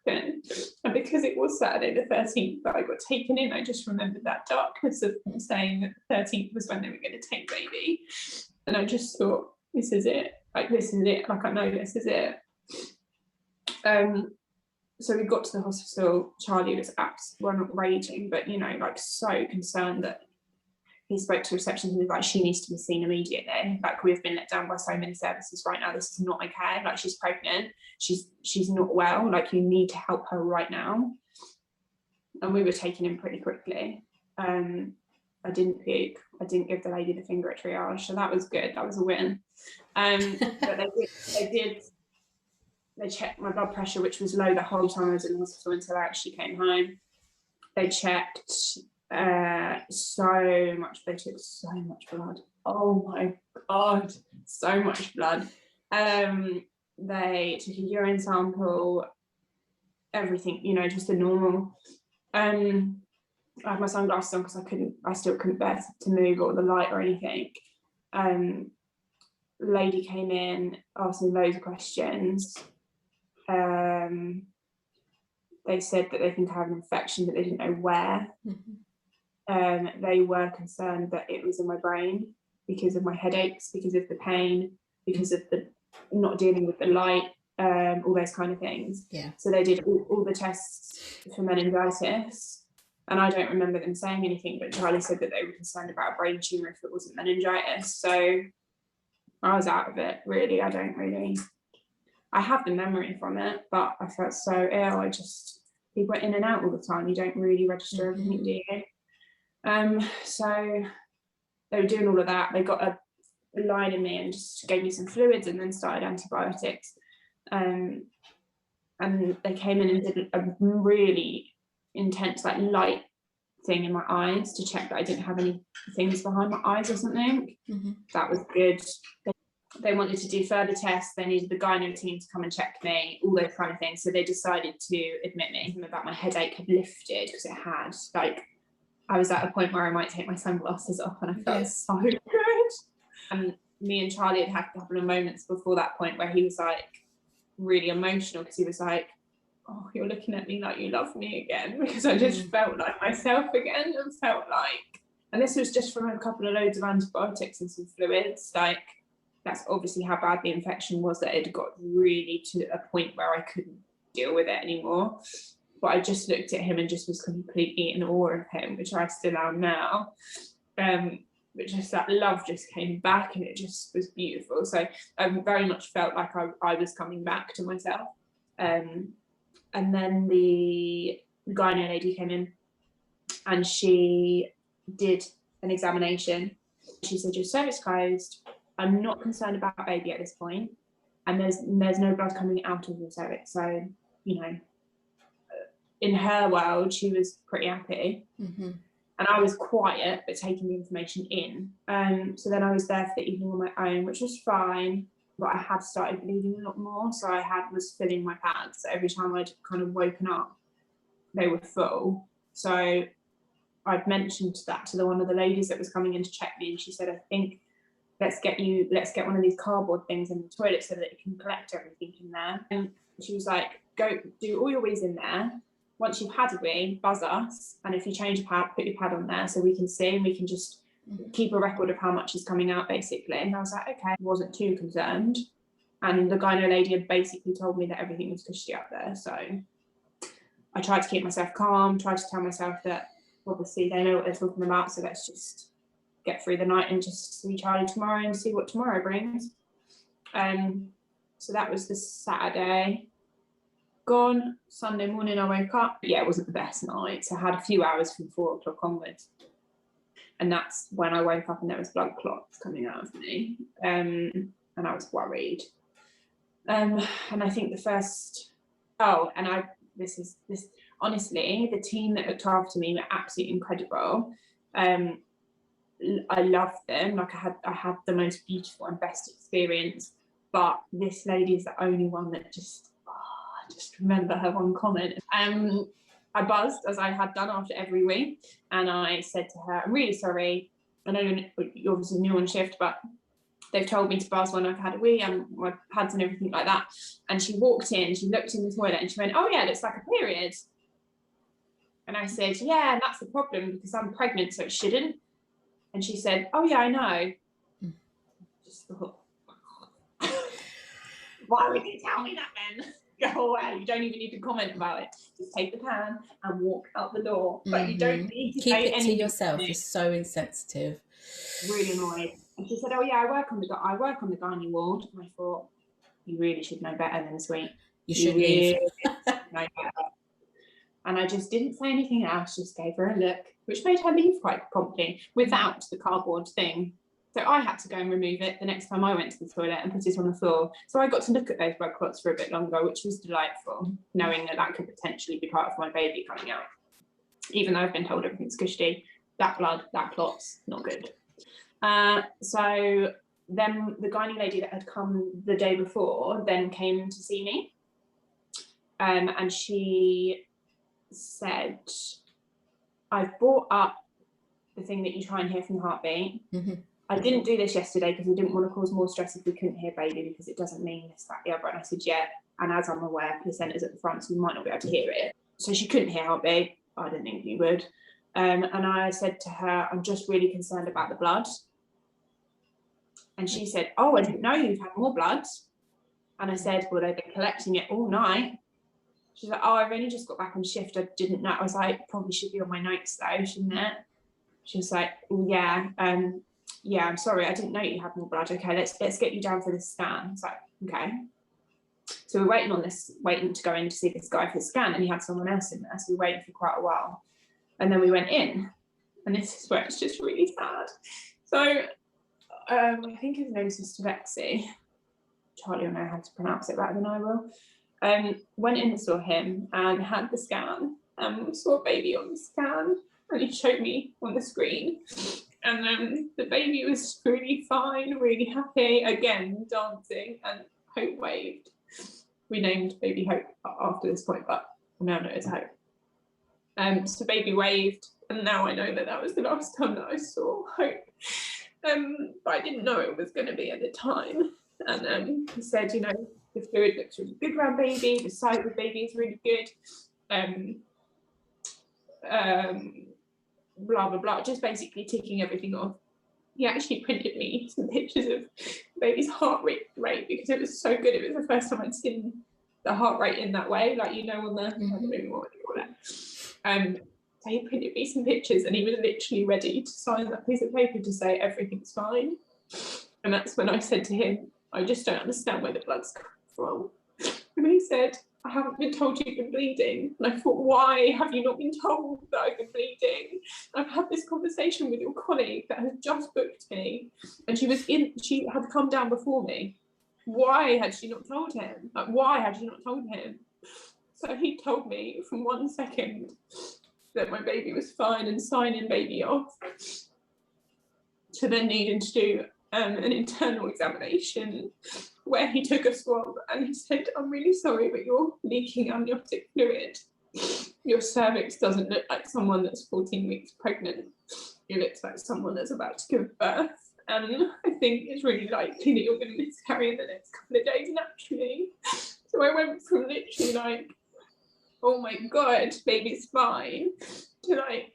And because it was Saturday the 13th that I got taken in, I just remembered that darkness of them saying that the 13th was when they were going to take baby. And I just thought, this is it. Like, this is it. Like, I know this is it. So we got to the hospital. Charlie was well, not raging, but, you know, like, so concerned that he spoke to reception and was like, "She needs to be seen immediately. Like, we've been let down by so many services right now. This is not okay. Like, she's pregnant. She's not well. Like, you need to help her right now." And we were taken in pretty quickly. I didn't puke. I didn't give the lady the finger at triage, so that was good. That was a win. But they checked my blood pressure, which was low the whole time I was in the hospital until I actually came home. They checked so much. They took so much blood. Oh my God, so much blood. They took a urine sample, everything, you know, just the normal. I had my sunglasses on because I still couldn't bear to move or the light or anything. Lady came in, asked me loads of questions. They said that they think I have an infection, but they didn't know where. They were concerned that it was in my brain because of my headaches, because of the pain, because of the not dealing with the light, all those kind of things. So they did all the tests for meningitis, and I don't remember them saying anything, but Charlie said that they were concerned about a brain tumour if it wasn't meningitis. So I was out of it, really. I have the memory from it, but I felt so ill. We went in and out all the time. You don't really register everything, do you? So they were doing all of that. They got a line in me and just gave me some fluids and then started antibiotics. And they came in and did a really intense, like, light thing in my eyes to check that I didn't have any things behind my eyes or something. That was good. They wanted to do further tests. They needed the gyno team to come and check me, all those kind of things. So they decided to admit me. About my headache had lifted, because it had. Like, I was at a point where I might take my sunglasses off, and I felt so good. And me and Charlie had a couple of moments before that point where he was like really emotional, because he was like, "Oh, you're looking at me like you love me again," because I just felt like myself again, and felt like, and this was just from a couple of loads of antibiotics and some fluids. Like, that's obviously how bad the infection was, that it got really to a point where I couldn't deal with it anymore. But I just looked at him and just was completely in awe of him, which I still am now. just that love just came back, and it just was beautiful. So I very much felt like I was coming back to myself. And then the gynae lady came in, and she did an examination. She said, your cervix closed. I'm not concerned about baby at this point, and there's no blood coming out of your cervix. So, you know, in her world, she was pretty happy. Mm-hmm. And I was quiet, but taking the information in. So then I was there for the evening on my own, which was fine. But I had started bleeding a lot more. So I was filling my pads. So every time I'd kind of woken up, they were full. So I'd mentioned that to one of the ladies that was coming in to check me. And she said, I think let's get one of these cardboard things in the toilet so that it can collect everything in there. And she was like, go do all your wheeze in there. Once you've had a wee, buzz us, and if you change your pad, put your pad on there so we can see, and we can just keep a record of how much is coming out, basically. And I was like, okay, I wasn't too concerned. And the gyno lady had basically told me that everything was cushy up there. So I tried to keep myself calm, tried to tell myself that obviously they know what they're talking about, so let's just get through the night and just see Charlie tomorrow and see what tomorrow brings. So that was the Saturday. Gone. Sunday morning I woke up. Yeah, it wasn't the best night. So I had a few hours from 4 o'clock onwards. And that's when I woke up and there was blood clots coming out of me. And I was worried. And I think honestly, the team that looked after me were absolutely incredible. I loved them. Like I had the most beautiful and best experience. But this lady is the only one that just remember her one comment. I buzzed, as I had done after every week, and I said to her, I'm really sorry. I know you're obviously new on shift, but they've told me to buzz when I've had a wee and my pads and everything like that. And she walked in, she looked in the toilet and she went, oh yeah, it looks like a period. And I said, yeah, and that's the problem because I'm pregnant, so it shouldn't. And she said, oh yeah, I know. Just thought, why would you tell me that then? Go away. You don't even need to comment about it. Just take the pan and walk out the door. But you don't need to keep say it to anything. yourself. You're so insensitive. Really annoyed. And she said, "Oh yeah, I work on the gynae ward." And I thought, you really should know better than sweet. You should leave. Know better. And I just didn't say anything else. Just gave her a look, which made her leave quite promptly without the cardboard thing. So I had to go and remove it the next time I went to the toilet and put it on the floor. So I got to look at those blood clots for a bit longer, which was delightful, knowing that could potentially be part of my baby coming out. Even though I've been told everything's cushy, that clot's not good. So then the gynae lady that had come the day before then came to see me. And she said, I've brought up the thing that you try and hear from the heartbeat. Mm-hmm. I didn't do this yesterday because we didn't want to cause more stress if we couldn't hear baby, because it doesn't mean this, that, the other. And I said, yeah, and as I'm aware, placenta's at the front, so you might not be able to hear it. So she couldn't hear heartbeat. I didn't think you would. And I said to her, I'm just really concerned about the blood. And she said, oh, I didn't know you've had more blood. And I said, well, they've been collecting it all night. She's like, oh, I've only just got back on shift. I didn't know. I was like, probably should be on my notes though, shouldn't it? She was like, oh, yeah. Yeah, I'm sorry, I didn't know you had more blood. Okay, let's get you down for this scan. It's like, okay. So we're waiting to go in to see this guy for the scan, and he had someone else in there, so we waited for quite a while. And then we went in, and this is where it's just really sad. So I think his name is Mr. Vexy. Charlie will know how to pronounce it better than I will. Went in and saw him and had the scan, and we saw a baby on the scan, and he showed me on the screen. And the baby was really fine, really happy, again, dancing, and Hope waved. We named baby Hope after this point, but now know it's Hope. So baby waved, and now I know that was the last time that I saw Hope. But I didn't know it was going to be at the time. And he said, you know, the fluid looks really good around baby, the size of the baby is really good. Blah blah blah, just basically ticking everything off. He actually printed me some pictures of baby's heart rate because it was so good. It was the first time I'd seen the heart rate in that way, like, you know, on the I don't know what you call it, So he printed me some pictures and he was literally ready to sign that piece of paper to say everything's fine. And that's when I said to him, I just don't understand where the blood's come from. And he said, I haven't been told you've been bleeding. And I thought, why have you not been told that I've been bleeding? I've had this conversation with your colleague that has just booked me, and she had come down before me. Why had she not told him? Like, why had she not told him? So he told me from 1 second that my baby was fine and signing baby off, to then needing to do an internal examination where he took a swab and he said, I'm really sorry, but you're leaking amniotic fluid. Your cervix doesn't look like someone that's 14 weeks pregnant. It looks like someone that's about to give birth. And I think it's really likely that you're going to miscarry in the next couple of days naturally. So I went from literally like, oh my God, baby's fine, to like,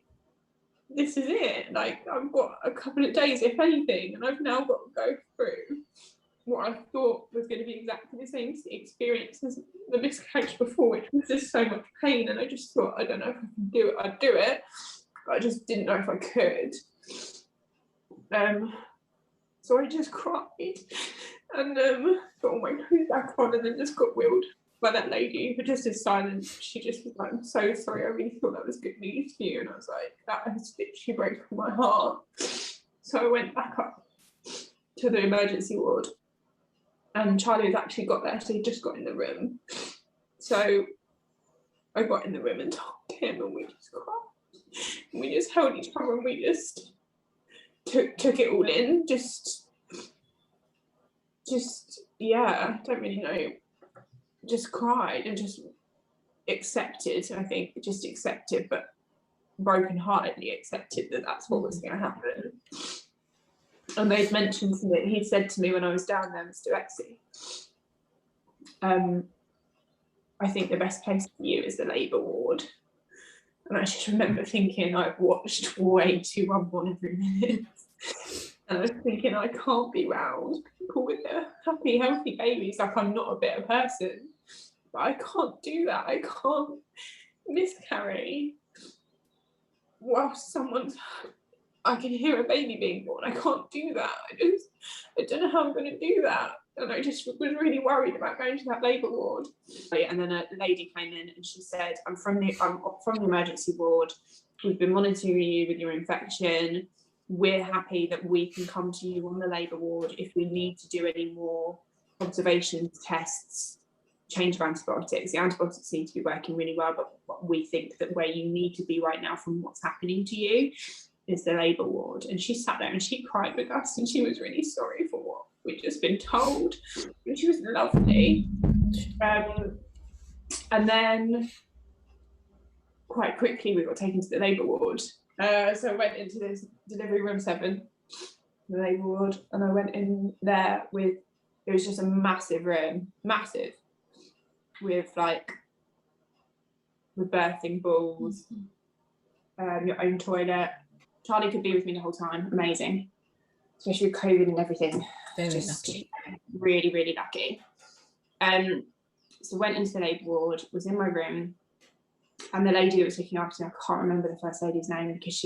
this is it. Like, I've got a couple of days, if anything, and I've now got to go through what I thought was going to be exactly the same experience as the miscarriage before, which was just so much pain. And I just thought, I don't know if I can do it. I'd do it, but I just didn't know if I could. So I just cried and put all my clothes back on, and then just got wheeled by that lady who just is silent. She just was like, I'm so sorry, I really thought that was good news for you. And I was like, that has literally broken my heart. So I went back up to the emergency ward, and Charlie had actually got there, so he just got in the room. So I got in the room and told him, and we just cried. And we just held each other, and we just took it all in. Just yeah, I don't really know. Just cried and just accepted. I think just accepted, but broken-heartedly accepted that that's what was going to happen. And they'd mentioned to me, he said to me when I was down there, Mr. Exie, I think the best place for you is the labour ward. And I just remember thinking, I've watched way too unborn every minute. And I was thinking, I can't be round people with their happy, healthy babies. Like, I'm not a bitter person, but I can't do that. I can't miscarry whilst I can hear a baby being born. I can't do that. I don't know how I'm going to do that. And I just was really worried about going to that labour ward. And then a lady came in and she said, I'm from the emergency ward. We've been monitoring you with your infection. We're happy that we can come to you on the labour ward if we need to do any more observations, tests, change of antibiotics. The antibiotics seem to be working really well, but we think that where you need to be right now from what's happening to you is the labour ward. And she sat there and she cried with us, and she was really sorry for what we'd just been told. And she was lovely. And then quite quickly we got taken to the labour ward. So I went into this delivery room 7, the labour ward, and I went in there with, it was just a massive room, massive, with like the birthing balls, your own toilet. Charlie could be with me the whole time, amazing, especially with COVID and everything. Very just lucky. Really, really lucky. So went into the labour ward, was in my room, and the lady that was looking after me, I can't remember the first lady's name because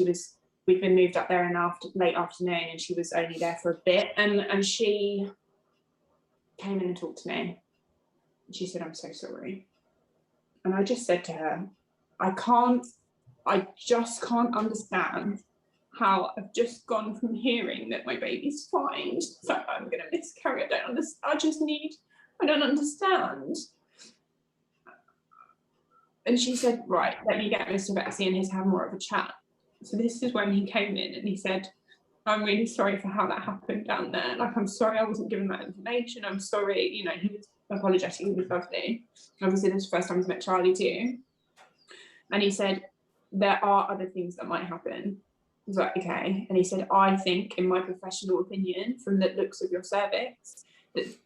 we'd been moved up there in late afternoon, and she was only there for a bit, and she came in and talked to me. She said, I'm so sorry. And I just said to her, I just can't understand how I've just gone from hearing that my baby's fine, so I'm going to miscarry. I don't understand. And she said, right, let me get Mr. Betsy and his have more of a chat. So this is when he came in and he said, I'm really sorry for how that happened down there. Like, I'm sorry I wasn't given that information. I'm sorry, you know, he was apologetic, he was lovely. Obviously, this is the first time he's met Charlie too. And he said, there are other things that might happen. I was like, okay. And he said, I think, in my professional opinion, from the looks of your cervix,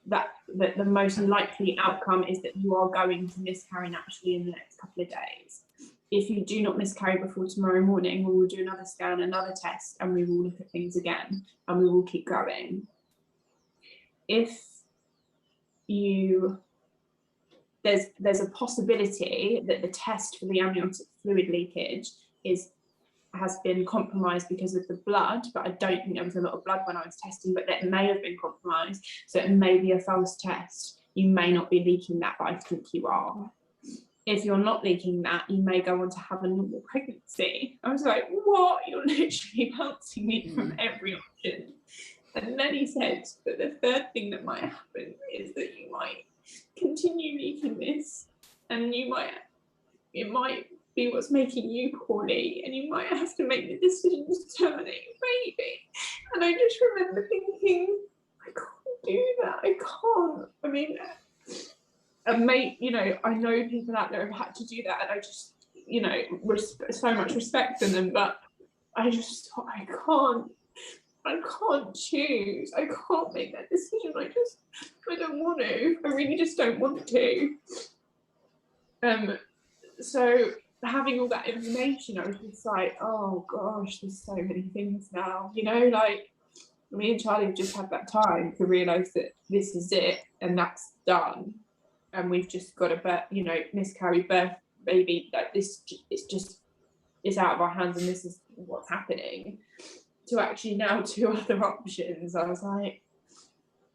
that the most likely outcome is that you are going to miscarry naturally in the next couple of days. If you do not miscarry before tomorrow morning, we will do another scan, another test, and we will look at things again, and we will keep going. If there's a possibility that the test for the amniotic fluid leakage has been compromised because of the blood, but I don't think there was a lot of blood when I was testing, but that may have been compromised. So it may be a false test. You may not be leaking that, but I think you are. If you're not leaking that, you may go on to have a normal pregnancy. I was like, what? You're literally bouncing me from every option. And then he said that the third thing that might happen is that you might continue leaking this, and it might be what's making you poorly, and you might have to make the decision to terminate your baby. And I just remember thinking, I can't do that. I can't. I mean, I know people out there have had to do that, and I just, so much respect for them, but I just thought, I can't choose. I can't make that decision. I don't want to. I really just don't want to. So having all that information, I was just like, oh gosh, there's so many things now, like me and Charlie have just had that time to realise that this is it and that's done, and we've just got a miscarried birth baby, like this, it's out of our hands and this is what's happening. To actually now 2 other options, I was like,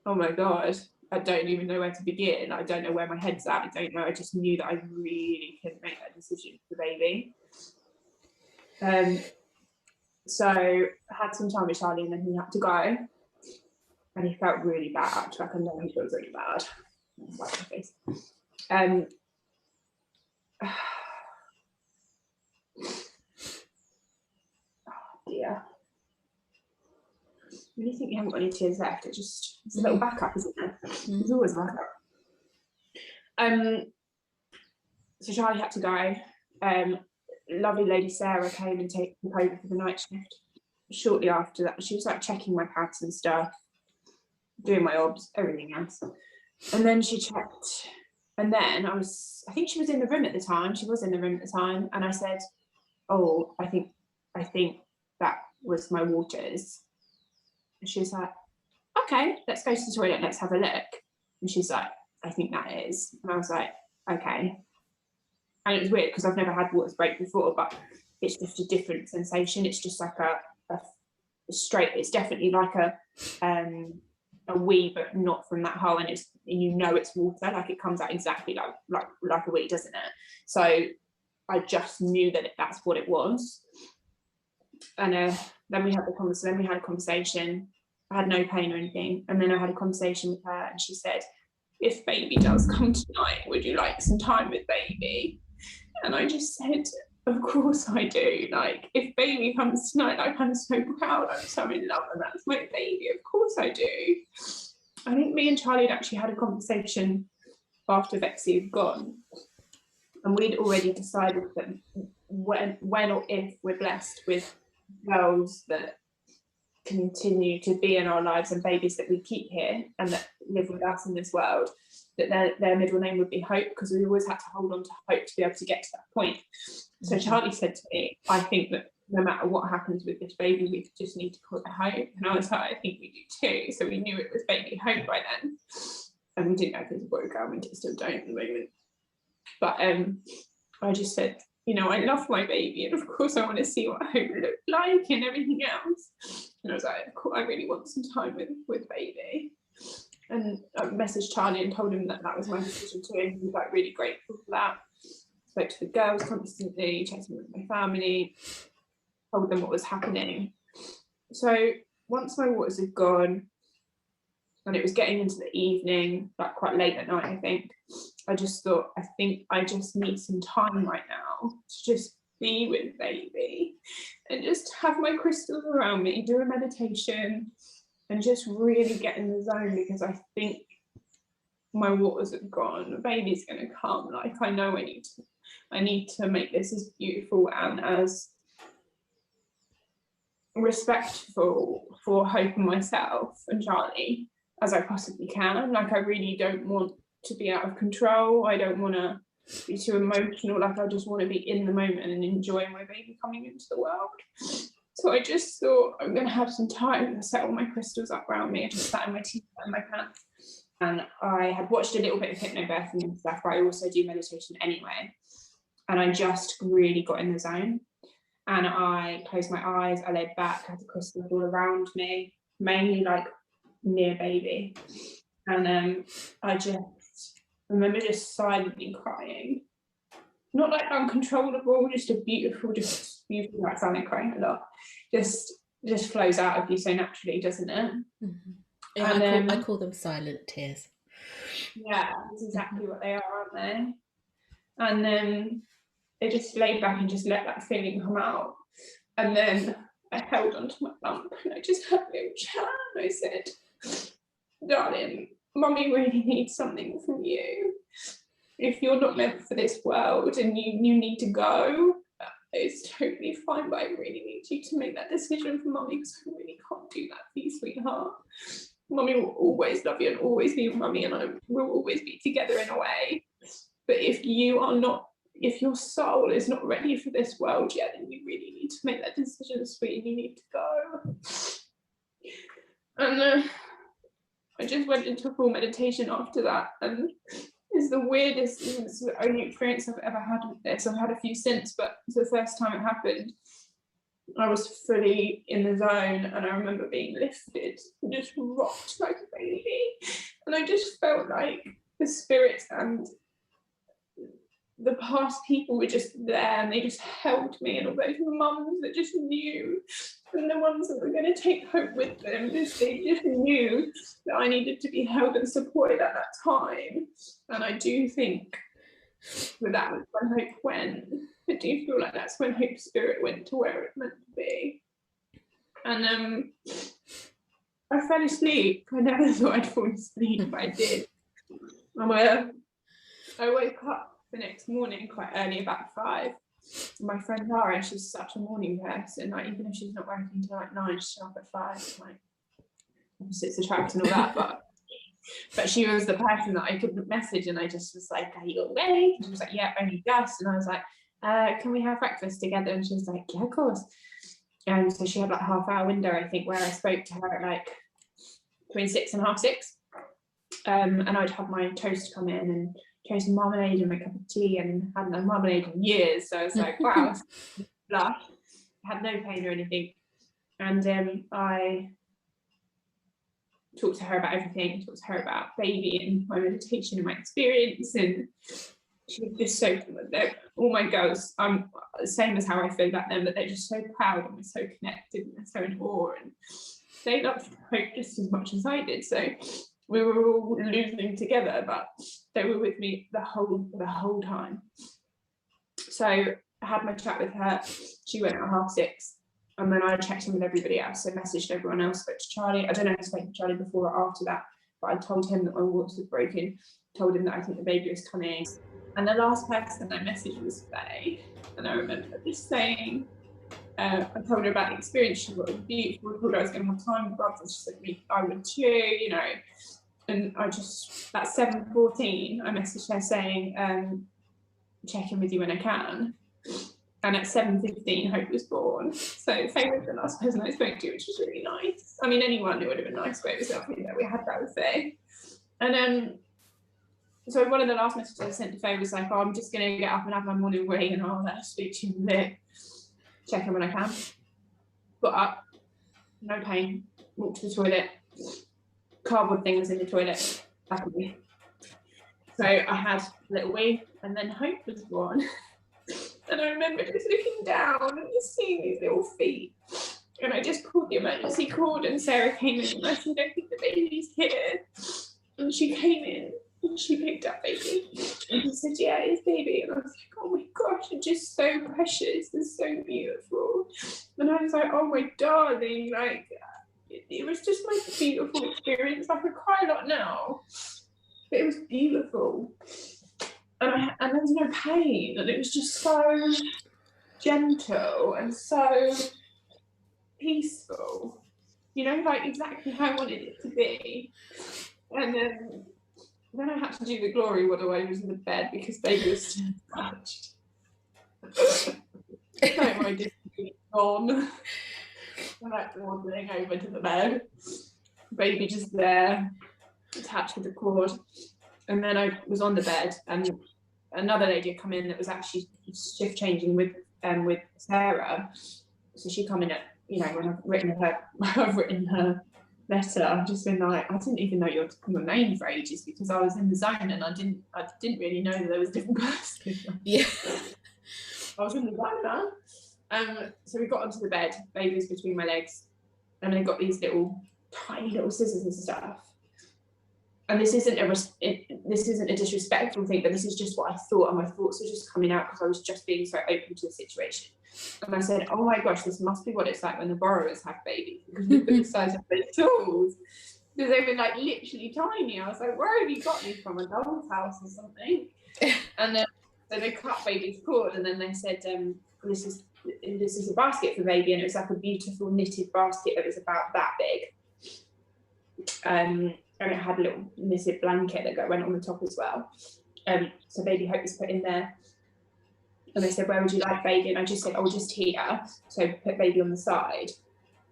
oh my god, I don't even know where to begin. I don't know where my head's at. I don't know. I just knew that I really couldn't make that decision for the baby. So I had some time with Charlie, and then he had to go, and he felt really bad. Like, I know he feels really bad. Oh dear. When you think you haven't got any tears left, it's a little backup, isn't there? There's always a backup. So Charlie had to go. Lovely lady Sarah came and took over for the night shift. Shortly after that, she was like checking my pads and stuff, doing my obs, everything else. And then she checked, and then I think she was in the room at the time. She was in the room at the time, and I said, "Oh, I think that was my waters." And she was like, "Okay, let's go to the toilet, let's have a look." And she's like, "I think that is." And I was like, "Okay." And it was weird because I've never had waters break before, but it's just a different sensation. It's just like a straight, it's definitely like a wee, but not from that hole, and it's water, like it comes out exactly like a wee, doesn't it? So I just knew that that's what it was. And then we had a conversation. I had no pain or anything, and then I had a conversation with her, and she said, "If baby does come tonight, would you like some time with baby?" And I just said, "Of course I do. Like, if baby comes tonight, like, I'm so proud, I'm so in love, and that's my baby. Of course I do." I think me and Charlie had actually had a conversation after Betsy had gone, and we'd already decided that when or if we're blessed with girls that continue to be in our lives and babies that we keep here and that live with us in this world, that their middle name would be Hope, because we always had to hold on to hope to be able to get to that point. So Charlie said to me, "I think that no matter what happens with this baby, we just need to call it Hope." And I was like, "I think we do too." So we knew it was baby Hope by then, and we didn't know if it was a boy or girl. We still don't at the moment. But I just said, I love my baby, and of course I want to see what Hope looked like and everything else. And I was like, I really want some time with baby. And I messaged Charlie and told him that was my decision too, and he was like really grateful for that. Spoke to the girls constantly, checked in with my family, told them what was happening. So once my waters had gone and it was getting into the evening, like quite late at night, I think, I just thought, I think I just need some time right now to just be with baby and just have my crystals around me, do a meditation, and just really get in the zone, because I think my waters have gone, the baby's going to come. Like, I know I need to make this as beautiful and as respectful for Hope and myself and Charlie as I possibly can. Like, I really don't want to be out of control. I don't want to be too emotional. Like, I just want to be in the moment and enjoy my baby coming into the world. So I just thought, I'm going to have some time to set all my crystals up around me. I just sat in my tea and my pants. And I had watched a little bit of hypnobirthing and stuff, but I also do meditation anyway. And I just really got in the zone. and I closed my eyes, I laid back, I had the crystals all around me, mainly like near baby, and I just remember just silently crying, not like uncontrollable, just beautiful like silent crying a lot, just flows out of you so naturally, doesn't it? Mm-hmm. Yeah, and I call them silent tears. Yeah, that's exactly what they are, aren't they? And then I just laid back and just let that feeling come out. And then I held onto my lump and I just had a little chat and I said, darling, Mummy really needs something from you. If you're not meant for this world and you need to go, it's totally fine, but I really need you to make that decision for Mummy, because I really can't do that for you, sweetheart. Mummy will always love you and always be your Mummy, and I will always be together in a way. But if your soul is not ready for this world yet, then you really need to make that decision, sweet, and you need to go. And I just went into full meditation after that, and it's the weirdest, it's the only experience I've ever had with this. I've had a few since, but it's the first time it happened. I was fully in the zone, and I remember being lifted and just rocked like a baby. And I just felt like the spirits and the past people were just there, and they just held me, and all those mums that just knew, and the ones that were going to take hope with them, they just knew that I needed to be held and supported at that time. And I do think that was when hope went. I do feel like that's when Hope's spirit went to where it meant to be. And I fell asleep. I never thought I'd fall asleep, but I did. And I woke up the next morning quite early, about 5. My friend Lara, she's such a morning person. Like, even if she's not working until like 9, she's up at 5. Like, opposites attract and all that, but she was the person that I could message, and I just was like, "Are you awake?" And she was like, "Yeah, only just." And I was like, "Can we have breakfast together?" And she was like, "Yeah, of course." And so she had like a half-hour window, I think, where I spoke to her at like between 6 and half 6. And I'd have my toast come in and chose some marmalade and my cup of tea, and hadn't had marmalade in years. So I was like, wow, lush. Had no pain or anything. And I talked to her about everything, talked to her about baby and my meditation and my experience. And she was just so, all my girls, I'm same as how I feel about them, but they're just so proud, and we're so connected, and they're so in awe, and they loved Hope just as much as I did. So we were all losing together, but they were with me the whole time. So I had my chat with her. She went at half 6, and then I checked in with everybody else. So messaged everyone else, spoke to Charlie. I don't know if I spoke to Charlie before or after that, but I told him that my waters were broken, told him that I think the baby was coming. And the last person I messaged was Faye. And I remember just saying, I told her about the experience. She thought it was beautiful. I thought I was going to have time with brothers. She said, I would too, you know. And I just, at 7:14, I messaged her saying, check in with you when I can. And at 7:15, Hope was born. So Faye was the last person I spoke to, which was really nice. I mean, anyone who would have been nice, but it was lovely that we had that with Faye. And so one of the last messages I sent to Faye was like, "Oh, I'm just going to get up and have my morning wee, and I'll speak to you in a bit. Check in when I can." Got up, no pain, walked to the toilet, cardboard things in the toilet, back at me. So I had a little wee, and then Hope was born. And I remember just looking down and just seeing these little feet. And I just called the emergency cord, and Sarah came in, and I said, "I think the baby's here." And she came in, and she picked up baby, and she said, "Yeah, it's baby." And I was like, "Oh my gosh, it's just so precious and so beautiful." And I was like, "Oh my darling," like, it was just my beautiful experience. I could cry a lot now, but it was beautiful. And there was no pain, and it was just so gentle and so peaceful, you know, like exactly how I wanted it to be. And then I had to do the glory water while I was in the bed because baby was still attached. So my dignity gone. I'm like wandering over to the bed, baby just there, attached with the cord. And then I was on the bed, and another lady had come in that was actually shift changing with with Sarah. So she come in at, you know, when I've written her letter, I've just been like, I didn't even know your name for ages because I was in the zone and I didn't really know that there was different persons. Yeah. I was in the zone. So we got onto the bed, baby's between my legs, and I got these tiny little scissors and stuff. And this isn't a disrespectful thing, but this is just what I thought, and my thoughts were just coming out because I was just being so open to the situation. And I said, oh my gosh, this must be what it's like when the borrowers have babies, because look at the size of those tools. Because they were like literally tiny. I was like, where have you got these from? A doll's house or something? And then so they cut baby's cord, and then they said, this is a basket for baby, and it was like a beautiful knitted basket that was about that big. And it had a little knitted blanket that went on the top as well. So baby Hope was put in there. And they said, where would you like baby? And I just said, oh, just here. So put baby on the side.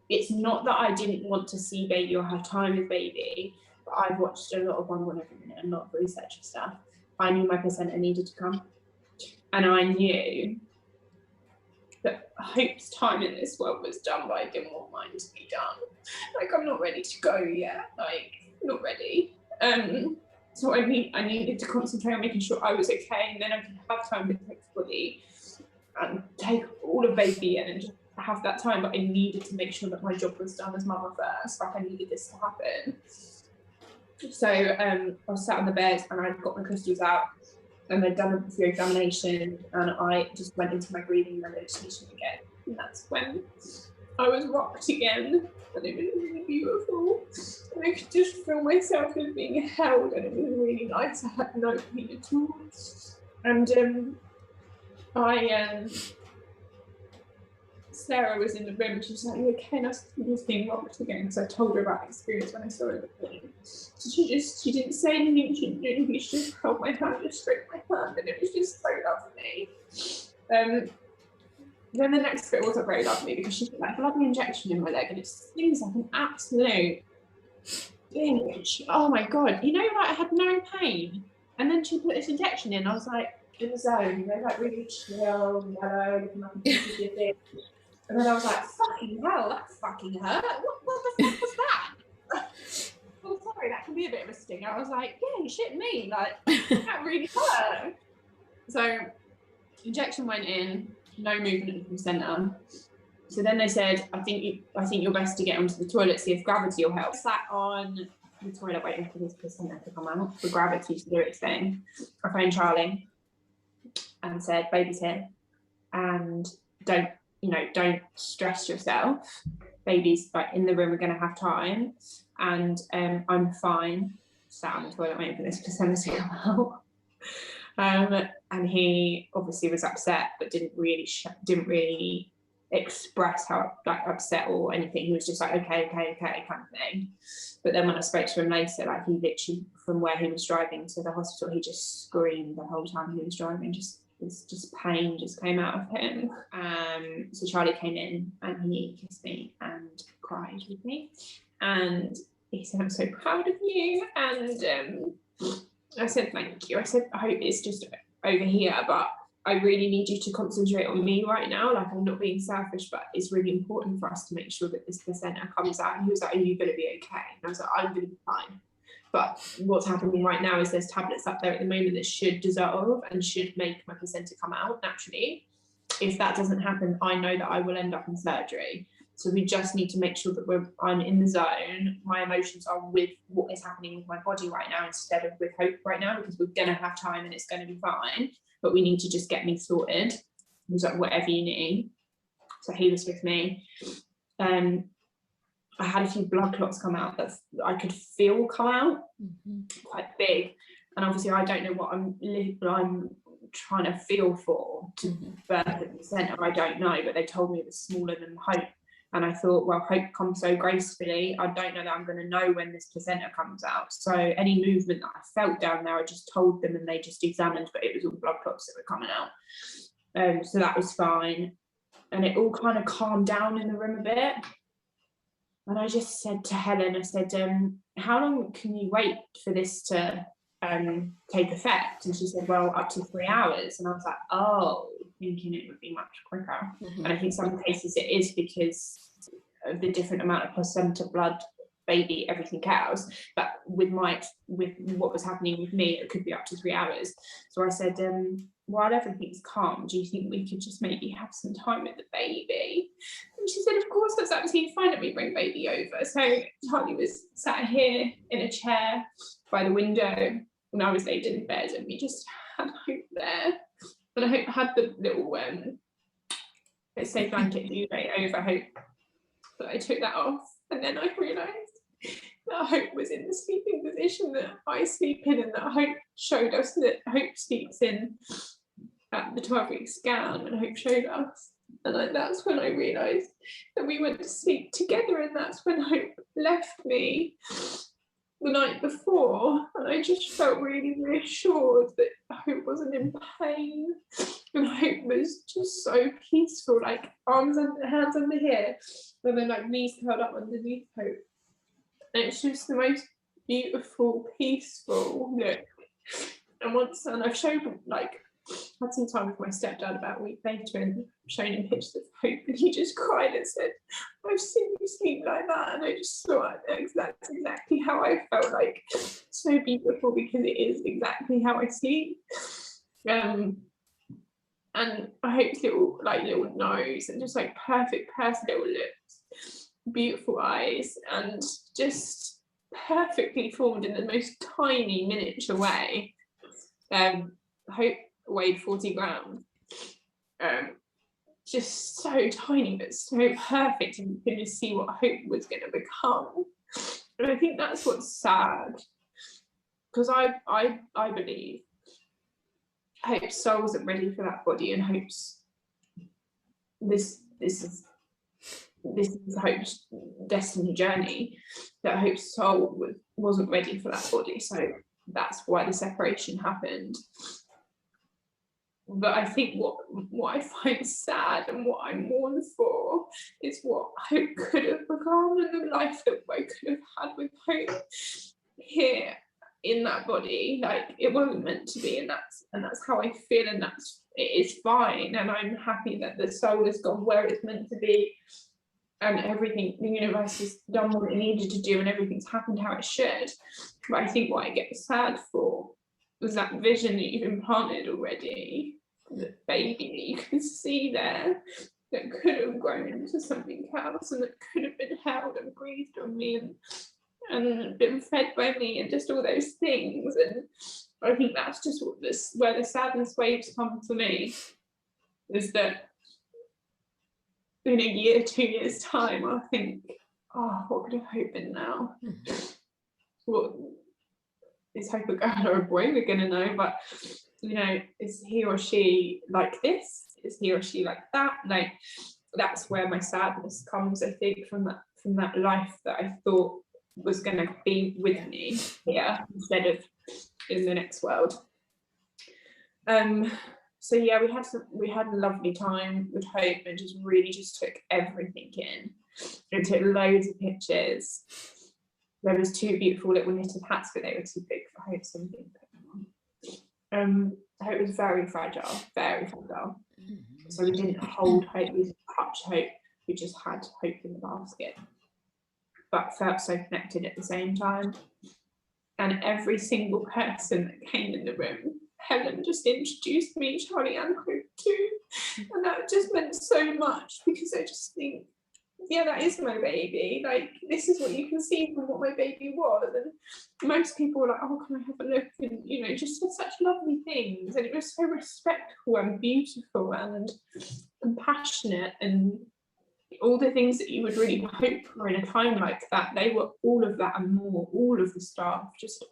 It's not that I didn't want to see baby or have time with baby, but I've watched a lot of 1 Every Minute and a lot of research and stuff. I knew my placenta needed to come. And I knew that Hope's time in this world was done, but I didn't want mine to be done. Like, I'm not ready to go yet. Like, not ready. So I needed to concentrate on making sure I was okay, and then I could have time with Hope's body and take all of baby in and just have that time. But I needed to make sure that my job was done as mama first. Like, I needed this to happen. So I was sat on the bed and I'd got my crystals out and they'd done a few examination, and I just went into my breathing meditation again. And that's when I was rocked again, and it was really beautiful. And I could just feel myself as being held, and it was really nice. I had no pain at all. And Sarah was in the room, and she was like, "You okay?" And I was being rocked again because I told her about the experience when I saw her in the room. So she didn't say anything, she didn't do anything, she just held my hand, just stroked my hand, and it was just so lovely. Then the next bit wasn't very lovely because she put like a bloody injection in my leg, and it stings like an absolute bitch. Oh my god, you know, like I had no pain, and then she put this injection in. I was like in the zone, you know, like really chill, yellow, looking like a big. And then I was like, fucking hell, that fucking hurt. What the fuck was that? Oh, sorry, that can be a bit of a sting. I was like, yeah, you shit me, like that really hurt. So injection went in. No movement from centre. So then they said, I think you're best to get onto the toilet, see if gravity will help. I sat on the toilet waiting for this placenta to come out, for gravity to do its thing. I phoned Charlie and said, baby's here, and don't stress yourself. Baby's like in the room, we're going to have time, and I'm fine. Sat on the toilet waiting for this placenta to come out. And he obviously was upset, but didn't really express how like upset or anything. He was just like, okay, kind of thing. But then when I spoke to him later, like he literally, from where he was driving to the hospital, he just screamed the whole time he was driving. Just pain just came out of him. So Charlie came in and he kissed me and cried with me, and he said, I'm so proud of you. And I said, thank you. I said, I hope it's just over here, but I really need you to concentrate on me right now. Like, I'm not being selfish, but it's really important for us to make sure that this placenta comes out. And he was like, are you going to be okay? And I was like, I'm going to be fine. But what's happening right now is there's tablets up there at the moment that should dissolve and should make my placenta come out naturally. If that doesn't happen, I know that I will end up in surgery. So we just need to make sure that I'm in the zone. My emotions are with what is happening with my body right now instead of with Hope right now, because we're going to have time and it's going to be fine. But we need to just get me sorted. He was like, whatever you need. So he was with me. I had a few blood clots come out that I could feel come out, quite big. And obviously I don't know what I'm trying to feel for to birth the placenta. I don't know, but they told me it was smaller than Hope. And I thought, well, Hope comes so gracefully, I don't know that I'm going to know when this placenta comes out. So any movement that I felt down there, I just told them and they just examined, but it was all blood clots that were coming out. So that was fine. And it all kind of calmed down in the room a bit. And I just said to Helen, I said, how long can you wait for this to take effect? And she said, well, up to 3 hours. And I was like, oh, thinking it would be much quicker. And I think some cases it is because of the different amount of placenta, blood, baby, everything else. But with what was happening with me, it could be up to 3 hours. So I said, while everything's calm, do you think we could just maybe have some time with the baby? And she said, of course, that's absolutely fine. Let me bring baby over. So Charlie was sat here in a chair by the window when I was laid in bed, and we just had Hope there. And I Hope had the little let's say blanket duvet over Hope. But I took that off, and then I realised that Hope was in the sleeping position that I sleep in, and that Hope showed us that Hope sleeps in at the 12-week scan when Hope showed us. And that's when I realised that we went to sleep together, and that's when Hope left me the night before. And I just felt really reassured that Hope wasn't in pain, and Hope was just so peaceful, like hands under here, and then like knees curled up underneath Hope. And it's just the most beautiful, peaceful look. And I've showed had some time with my stepdad about a week later, and shown him pictures of Hope, and he just cried and said, I've seen you sleep like that. And I just thought that's exactly how I felt, like so beautiful, because it is exactly how I sleep. And Hope's little nose, and just like perfect little lips, beautiful eyes, and just perfectly formed in the most tiny miniature way. Hope weighed 40 grams, just so tiny but so perfect, and you can just see what Hope was going to become. And I think that's what's sad, because I believe Hope's soul wasn't ready for that body, and Hope's this is Hope's destiny journey, that Hope's soul wasn't ready for that body. So that's why the separation happened. But I think what I find sad and what I mourn for is what Hope could have become, and the life that I could have had with Hope here in that body. Like, it wasn't meant to be, and that's how I feel, and it is fine. And I'm happy that the soul has gone where it's meant to be, and everything, the universe has done what it needed to do, and everything's happened how it should. But I think what I get sad for was that vision that you've implanted already, the baby that you can see there, that could have grown into something else, and that could have been held and breathed on me, and been fed by me, and just all those things. And I think that's just where the sadness waves come for me, is that in a year, 2 years' time, I'll think, oh, what could have Hope been now? What is Hope a girl or a boy? We're gonna know, but is he or she like this? Is he or she like that? Like, that's where my sadness comes, I think, from that life that I thought was gonna be with me here instead of in the next world. So yeah, we had a lovely time with Hope, and just really just took everything in, and took loads of pictures. There was 2 beautiful little knitted hats, but they were too big for Hope, so we didn't put them on. Hope was very fragile, so we didn't hold Hope, we didn't touch Hope, we just had Hope in the basket, but felt so connected at the same time. And every single person that came in the room, Helen just introduced me, Charlie, and Hope too, and that just meant so much, because I just think, yeah, that is my baby. Like, this is what you can see from what my baby was. And most people were like, oh, can I have a look? And just said such lovely things, and it was so respectful and beautiful and passionate, and all the things that you would really hope for in a time like that. They were all of that and more. All of the staff, just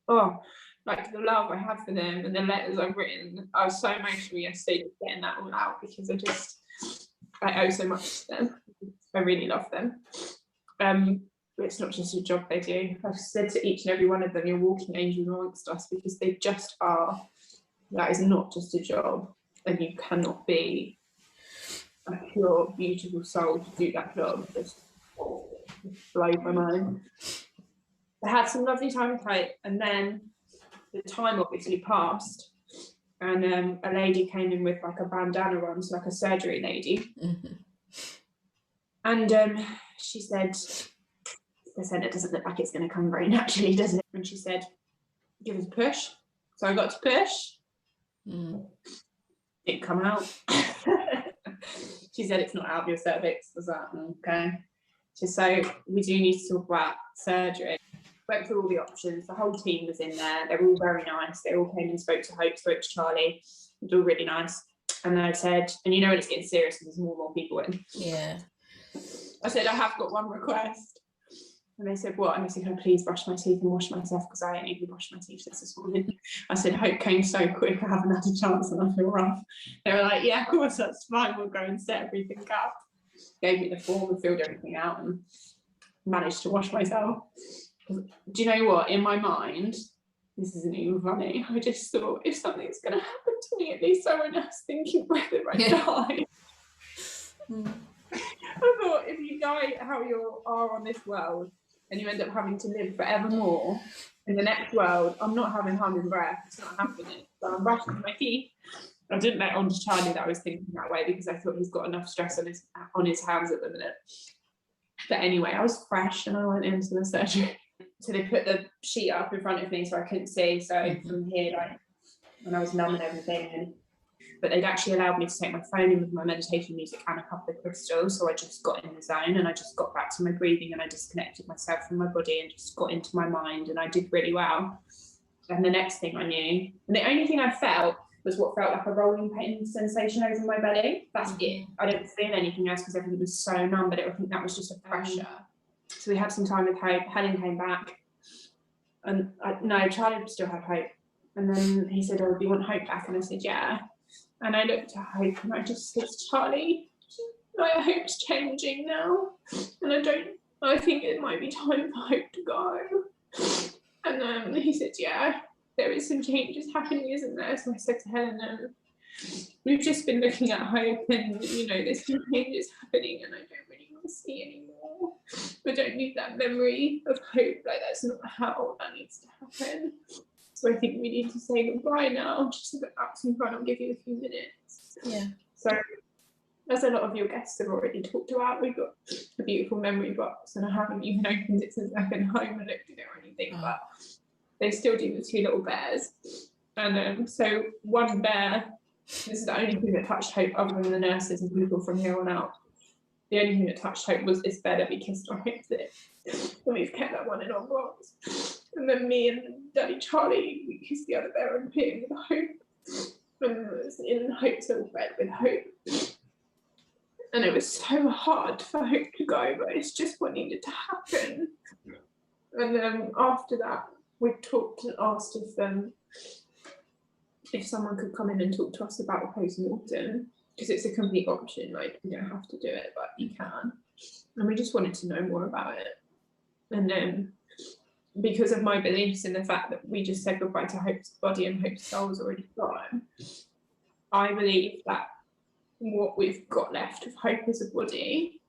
like the love I have for them, and the letters I've written. I was so emotional yesterday just getting that all out, because I owe so much to them. I really love them. But it's not just a job they do. I've said to each and every one of them, you're walking angels amongst us, because they just are. That is not just a job, and you cannot be a pure, beautiful soul to do that job. Just blows my mind. I had some lovely time with Hope, and then the time obviously passed, and a lady came in with like a bandana on, so like a surgery lady. And she said, it doesn't look like it's going to come very naturally, does it? And she said, give us a push. So I got to push. Didn't come out. She said, it's not out of your cervix. I was like, okay. She said, so we do need to talk about surgery. Went through all the options. The whole team was in there. They were all very nice. They all came and spoke to Hope, spoke to Charlie. It was all really nice. And I said, and you know when it's getting serious, there's more and more people in. Yeah. I said, I have got one request. And they said, what? And I said, can I please brush my teeth and wash myself, because I ain't even brushed my teeth since this morning. I said, Hope came so quick, I haven't had a chance and I feel rough. They were like, yeah, of course, that's fine. We'll go and set everything up. Gave me the form and filled everything out and managed to wash myself. Do you know what? In my mind, this isn't even funny. I just thought, if something's going to happen to me, at least someone else thinking whether I die. I thought, if you die how you are on this world, and you end up having to live forevermore in the next world, I'm not having humming breath. It's not happening. So I'm brushing my teeth. I didn't let on to Charlie that I was thinking that way, because I thought he's got enough stress on his hands at the minute. But anyway, I was fresh and I went into the surgery. So they put the sheet up in front of me so I couldn't see. So from here, like, when I was numb and everything, but they'd actually allowed me to take my phone in with my meditation music and a couple of crystals. So I just got in the zone and I just got back to my breathing and I disconnected myself from my body and just got into my mind, and I did really well. And the next thing I knew, and the only thing I felt was what felt like a rolling pain sensation over my belly. That's it. I didn't feel anything else because everything was so numb, but I think that was just a pressure. So we had some time with Hope. Helen came back. And no, Charlie still had Hope. And then he said, oh, do you want Hope back? And I said, yeah. And I looked at Hope and I just said, Charlie, my Hope's changing now. And I think it might be time for Hope to go. And he said, yeah, there is some changes happening, isn't there? So I said to Helen, we've just been looking at Hope and, there's some changes happening and I don't really want to see anymore. I don't need that memory of Hope. Like, that's not how that needs to happen. So I think we need to say goodbye now. Just a bit absolutely fine. I'll give you a few minutes. Yeah. So, as a lot of your guests have already talked about, we've got a beautiful memory box, and I haven't even opened it since I've been home and looked at it or anything. But they still do the two little bears. And so one bear, this is the only thing that touched Hope other than the nurses and people from here on out. The only thing that touched Hope was this bear that we kissed on Hope's lip. And we've kept that one in our box. And then me and Daddy Charlie, we kissed the other bear and put it with Hope. And it was in Hope's little bed with Hope. And it was so hard for Hope to go, but it's just what needed to happen. And then after that, we talked and asked if someone could come in and talk to us about a post-mortem, because it's a complete option. Like, you don't have to do it, but you can. And we just wanted to know more about it. And then, because of my beliefs in the fact that we just said goodbye to Hope's body and Hope's soul is already gone, I believe that what we've got left of Hope is a body,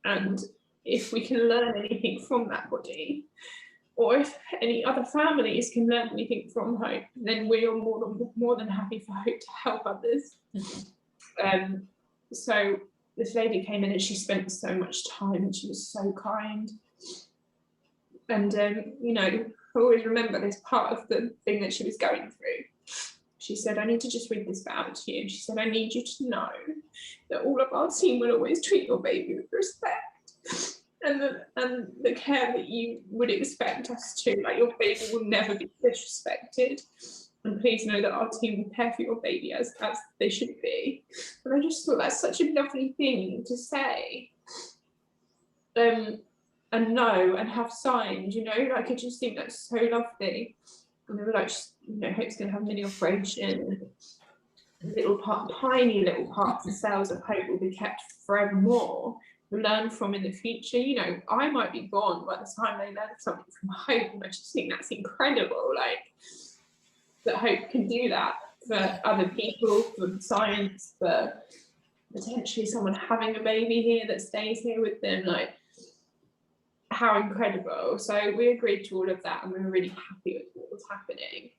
and if we can learn anything from that body, or if any other families can learn anything from Hope, then we are more than happy for Hope to help others. So this lady came in and she spent so much time and she was so kind. And, I always remember this part of the thing that she was going through. She said, I need to just read this out to you. She said, I need you to know that all of our team will always treat your baby with respect and the care that you would expect us to. Like, your baby will never be disrespected. And please know that our team will care for your baby as they should be. And I just thought that's such a lovely thing to say. And know and have signed, like, I just think that's so lovely. And they were like, Hope's going to have a mini operation. Tiny little parts of cells of Hope will be kept forevermore. We'll learn from in the future. I might be gone by the time they learn something from Hope. And I just think that's incredible. Like, that Hope can do that for other people, for science, for potentially someone having a baby here that stays here with them. Like, how incredible. So we agreed to all of that and we were really happy with what was happening.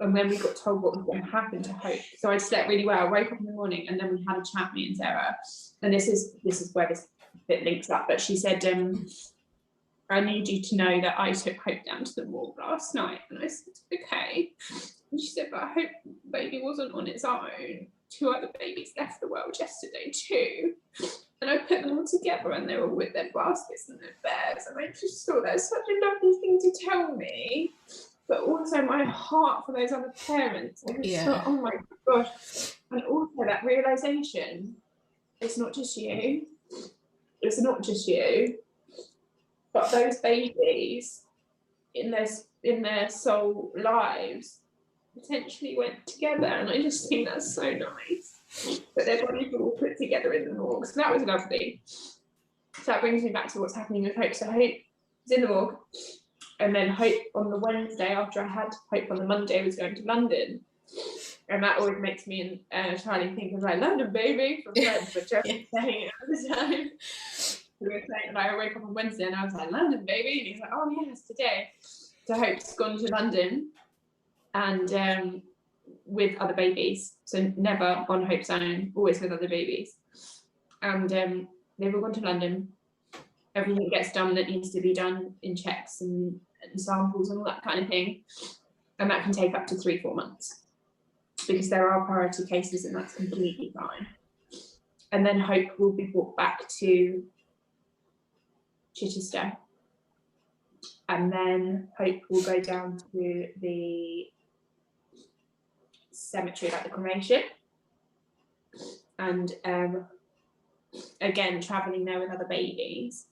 And when we got told what was going to happen to Hope, so I slept really well. I woke up in the morning and then we had a chat, me and Sarah. And this is where this bit links up. But she said, I need you to know that I took Hope down to the morgue last night. And I said, okay. And she said, but I hope baby wasn't on its own. 2 other babies left the world yesterday too. And I put them all together and they were with their baskets and their bears. And I just thought that's such a lovely thing to tell me. But also my heart for those other parents. I just thought, oh my gosh. And also that realisation, it's not just you. It's not just you. But those babies in their soul lives potentially went together. And I just think that's so nice. But their bodies were all put together in the morgue. So that was lovely. So that brings me back to what's happening with Hope. So Hope is in the morgue. And then Hope on the Wednesday, after I had Hope on the Monday, was going to London. And that always makes me and Charlie think of like London baby from Friends, but just saying it at the time. We were saying, and I woke up on Wednesday and I was like, London baby. And he's like, oh yes, today. So Hope's gone to London and with other babies. So never on Hope's own, always with other babies. And they've all gone to London. Everything gets done that needs to be done in checks and samples and all that kind of thing. And that can take up to 3-4 months because there are priority cases and that's completely fine. And then Hope will be brought back to Chichester. And then Hope will go down to the cemetery, like the cremation. And again, travelling there with other babies.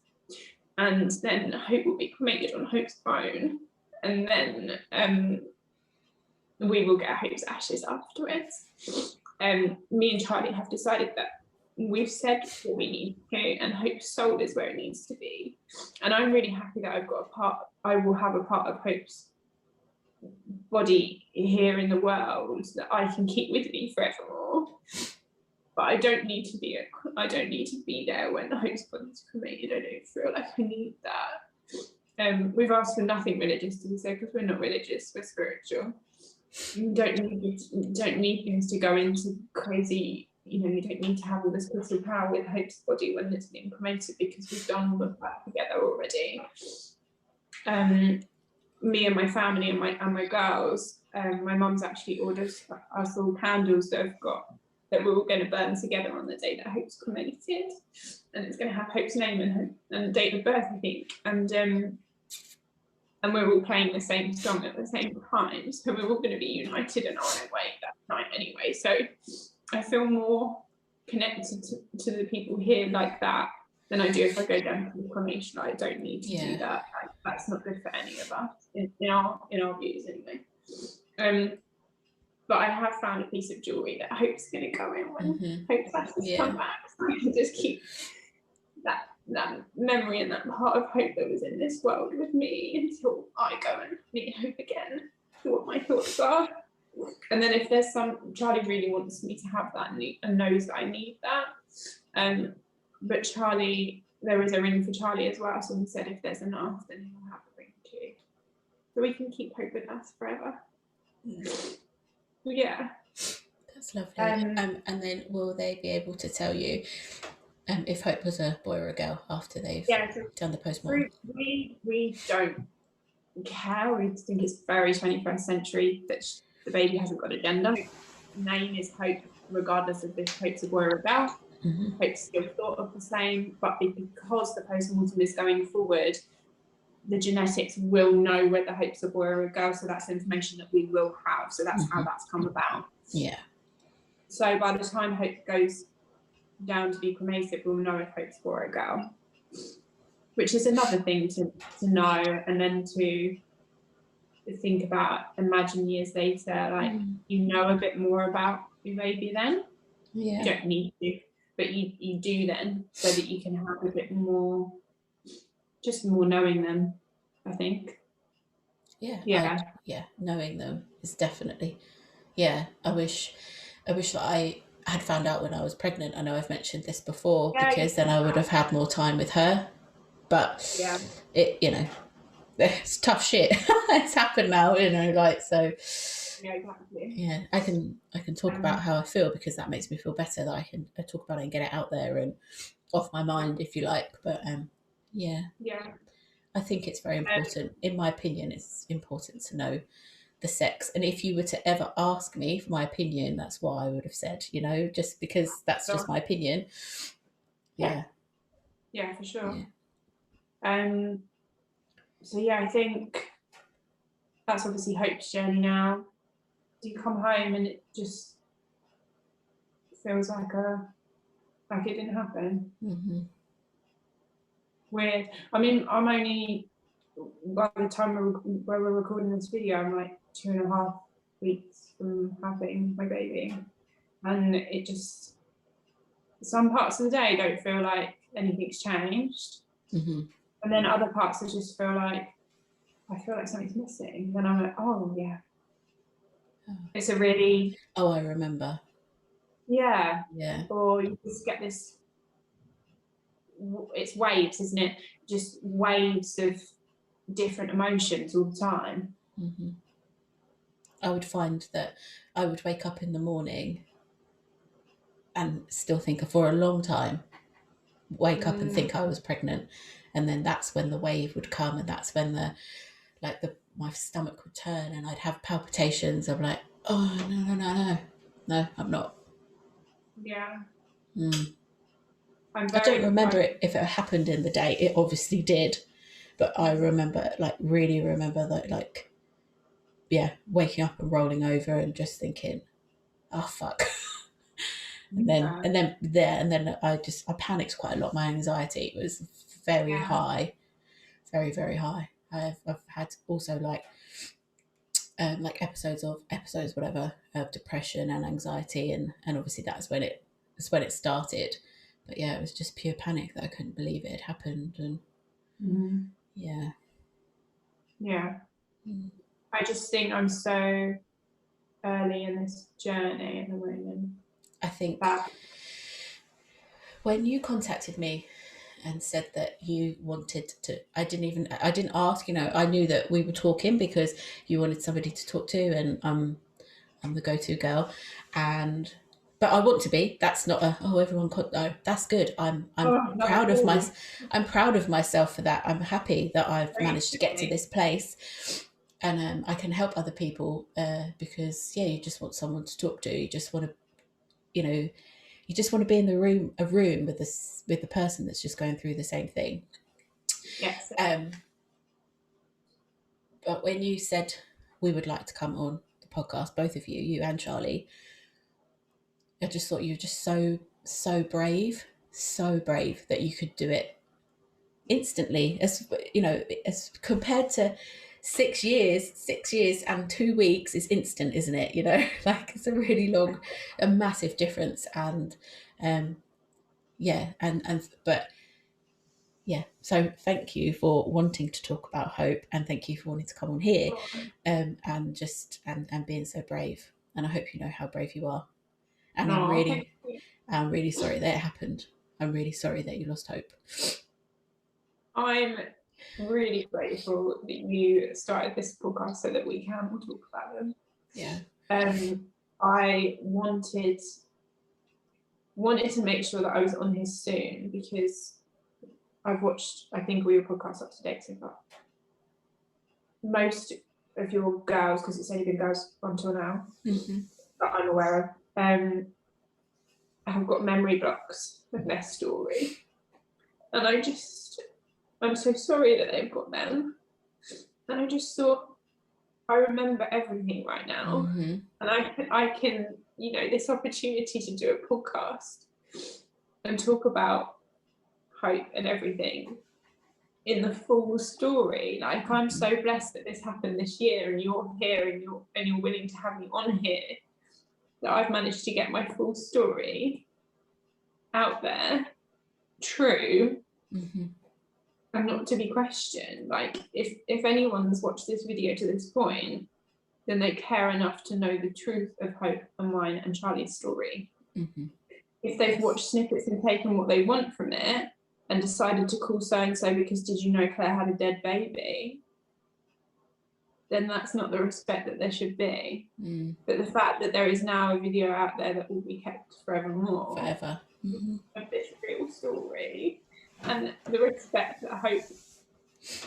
And then Hope will be cremated on Hope's own. And then we will get Hope's ashes afterwards. Me and Charlie have decided that we've said what we need to, and Hope's soul is where it needs to be. And I'm really happy that I will have a part of Hope's body here in the world that I can keep with me forevermore. But I don't need to be there when Hope's body's cremated. I don't feel like I need that. We've asked for nothing religious to be said because we're not religious, we're spiritual. You don't need things to go into crazy, you don't need to have all this crystal power with Hope's body when it's been cremated because we've done all of that together already. Me and my family and my girls, my mum's actually ordered us all candles that we're all going to burn together on the day that Hope's cremated, and it's going to have Hope's name and date of birth, I think, and we're all playing the same song at the same time, so we're all going to be united and on our way that night anyway. So I feel more connected to the people here like that than I do if I go down to the cremation. I don't need to do that. That's not good for any of us in our views anyway. But I have found a piece of jewellery that Hope's going to go in when Hope's ashes come back. So I can just keep that memory and that part of Hope that was in this world with me until I go and meet Hope again. So what my thoughts are. And then if there's Charlie really wants me to have that and knows that I need that. But Charlie, there is a ring for Charlie as well. So he said if there's enough, then he'll have a ring too. So we can keep Hope with us forever. Yeah. That's lovely. And then will they be able to tell you if Hope was a boy or a girl after they've done the postmortem? We don't care. We think it's very 21st century that the baby hasn't got a gender. Name is Hope, regardless of if Hope's a boy or a girl. Hope's still thought of the same, but because the postmortem is going forward, the genetics will know whether Hope's a boy or a girl, so that's information that we will have. So that's how that's come about. Yeah. So by the time Hope goes down to be cremated, we'll know if Hope's a boy or a girl, which is another thing to know, and then to think about, imagine years later, like you know a bit more about your baby then. You don't need to, but you do then, so that you can have a bit more, just more knowing them, I think. Knowing them is definitely, I wish that I had found out when I was pregnant. I know I've mentioned this before, because then I would have had more time with her, but it, it's tough shit. It's happened now, so Yeah, exactly. Yeah, I can talk about how I feel, because that makes me feel better, that I can talk about it and get it out there and off my mind, if you like. But yeah, I think it's very important. In my opinion, it's important to know the sex. And if you were to ever ask me for my opinion, that's what I would have said, just because that's just my opinion. Yeah. Yeah, for sure. Yeah. So yeah, I think that's obviously Hope's journey now. Do you come home and it just feels like it didn't happen? Mm-hmm. Weird. I mean, I'm only, by the time we're recording this video, I'm like 2.5 weeks from having my baby, and it just, some parts of the day don't feel like anything's changed, Mm-hmm. and then other parts I just feel like something's missing. Then I'm like, oh yeah, it's a really, Oh, I remember. yeah. Yeah. Or you just get this, it's waves, isn't it? Just waves of different emotions all the time. Mm-hmm. I would find that I would wake up in the morning and still think, for a long time, wake up and think I was pregnant, and then that's when the wave would come, and that's when my stomach would turn, and I'd have palpitations. I'm like, oh no, I'm not. Yeah. I don't remember it if it happened in the day. It obviously did, but I remember, really remember that, waking up and rolling over and just thinking, oh fuck. And then I panicked quite a lot. My anxiety was very high, very, very high. I've had also episodes whatever, of depression and anxiety, and obviously that's when it started. But yeah, it was just pure panic that I couldn't believe it had happened. And yeah. I just think I'm so early in this journey at the moment. I think when you contacted me and said that you wanted to, I didn't ask, I knew that we were talking because you wanted somebody to talk to, and I'm the go-to girl, but I want to be. That's not everyone could. No, that's good. I'm proud of I'm proud of myself for that. I'm happy that I've managed to get to this place, and I can help other people, because you just want someone to talk to. You just want to, you just want to be in a room with the person that's just going through the same thing. Yes. But when you said we would like to come on the podcast, both of you and Charlie, I just thought you were just so brave that you could do it instantly. As as compared to 6 years and 2 weeks is instant, isn't it? It's a really long, a massive difference. And but yeah, so thank you for wanting to talk about hope, and thank you for wanting to come on here, and being so brave. And I hope you know how brave you are. And I'm really sorry that it happened. I'm really sorry that you lost hope. I'm really grateful that you started this podcast so that we can talk about them. Yeah. I wanted to make sure that I was on here soon, because I've watched, I think, all your podcasts up to date so far. Most of your girls, because it's only been girls until now, that I'm aware of, have got memory blocks of their story. And I'm so sorry that they've got them. And I just thought, I remember everything right now. And I can, this opportunity to do a podcast and talk about hope and everything in the full story. I'm so blessed that this happened this year, and you're here, and you're willing to have me on here, that I've managed to get my full story out there, true, and not to be questioned. If anyone's watched this video to this point, then they care enough to know the truth of Hope and mine and Charlie's story. If they've watched snippets and taken what they want from it and decided to call so-and-so because, did you know Claire had a dead baby? then that's not the respect that there should be. But the fact that there is now a video out there that will be kept forevermore, forever, of this real story, and the respect that Hope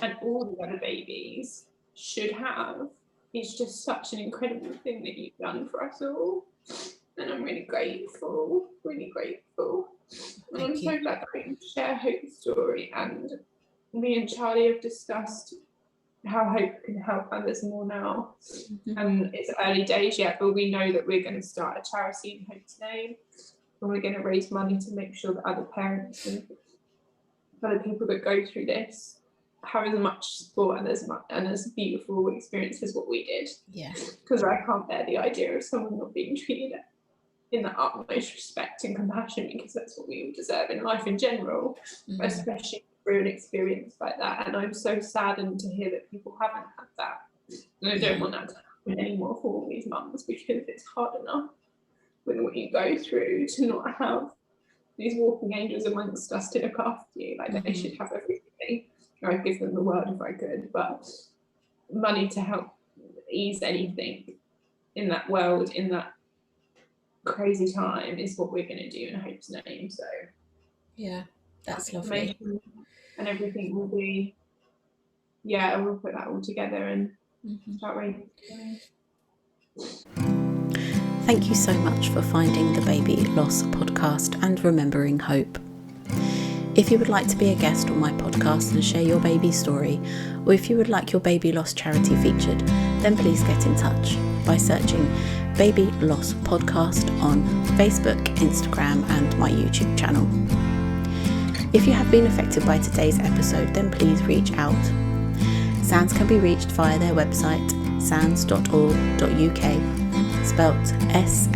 and all the other babies should have, is just such an incredible thing that you've done for us all. And I'm really grateful, really grateful. And I'm so glad that we can share Hope's story, and me and Charlie have discussed how Hope can help others more now. And it's early days yet, but we know that we're going to start a charity in Hope's name, and we're going to raise money to make sure that other parents and other people that go through this have as much support and as beautiful experience as what we did. Yeah. Because I can't bear the idea of someone not being treated in the utmost respect and compassion, because that's what we all deserve in life in general, especially through an experience like that. And I'm so saddened to hear that people haven't had that. And I don't want that to happen anymore for all these mums, because it's hard enough with what you go through to not have these walking angels amongst us to look after you. Like they should have everything. I'd give them the world if I could, but money to help ease anything in that world, in that crazy time, is what we're going to do in Hope's name. So yeah, that's lovely. And everything will be, we'll put that all together and start raising. Thank you so much for finding the Baby Loss podcast and remembering Hope. If you would like to be a guest on my podcast and share your baby story, or if you would like your baby loss charity featured, then please get in touch by searching Baby Loss Podcast on Facebook, Instagram, and my YouTube channel. If you have been affected by today's episode, then please reach out. SANDS can be reached via their website, sands.org.uk, spelt SANDS,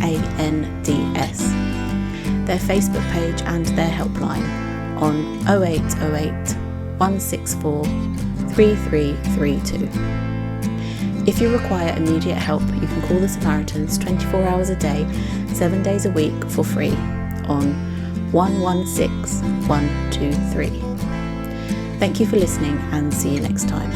their Facebook page and their helpline on 0808 164 3332. If you require immediate help, you can call the Samaritans 24 hours a day, 7 days a week for free on 116 123. Thank you for listening, and see you next time.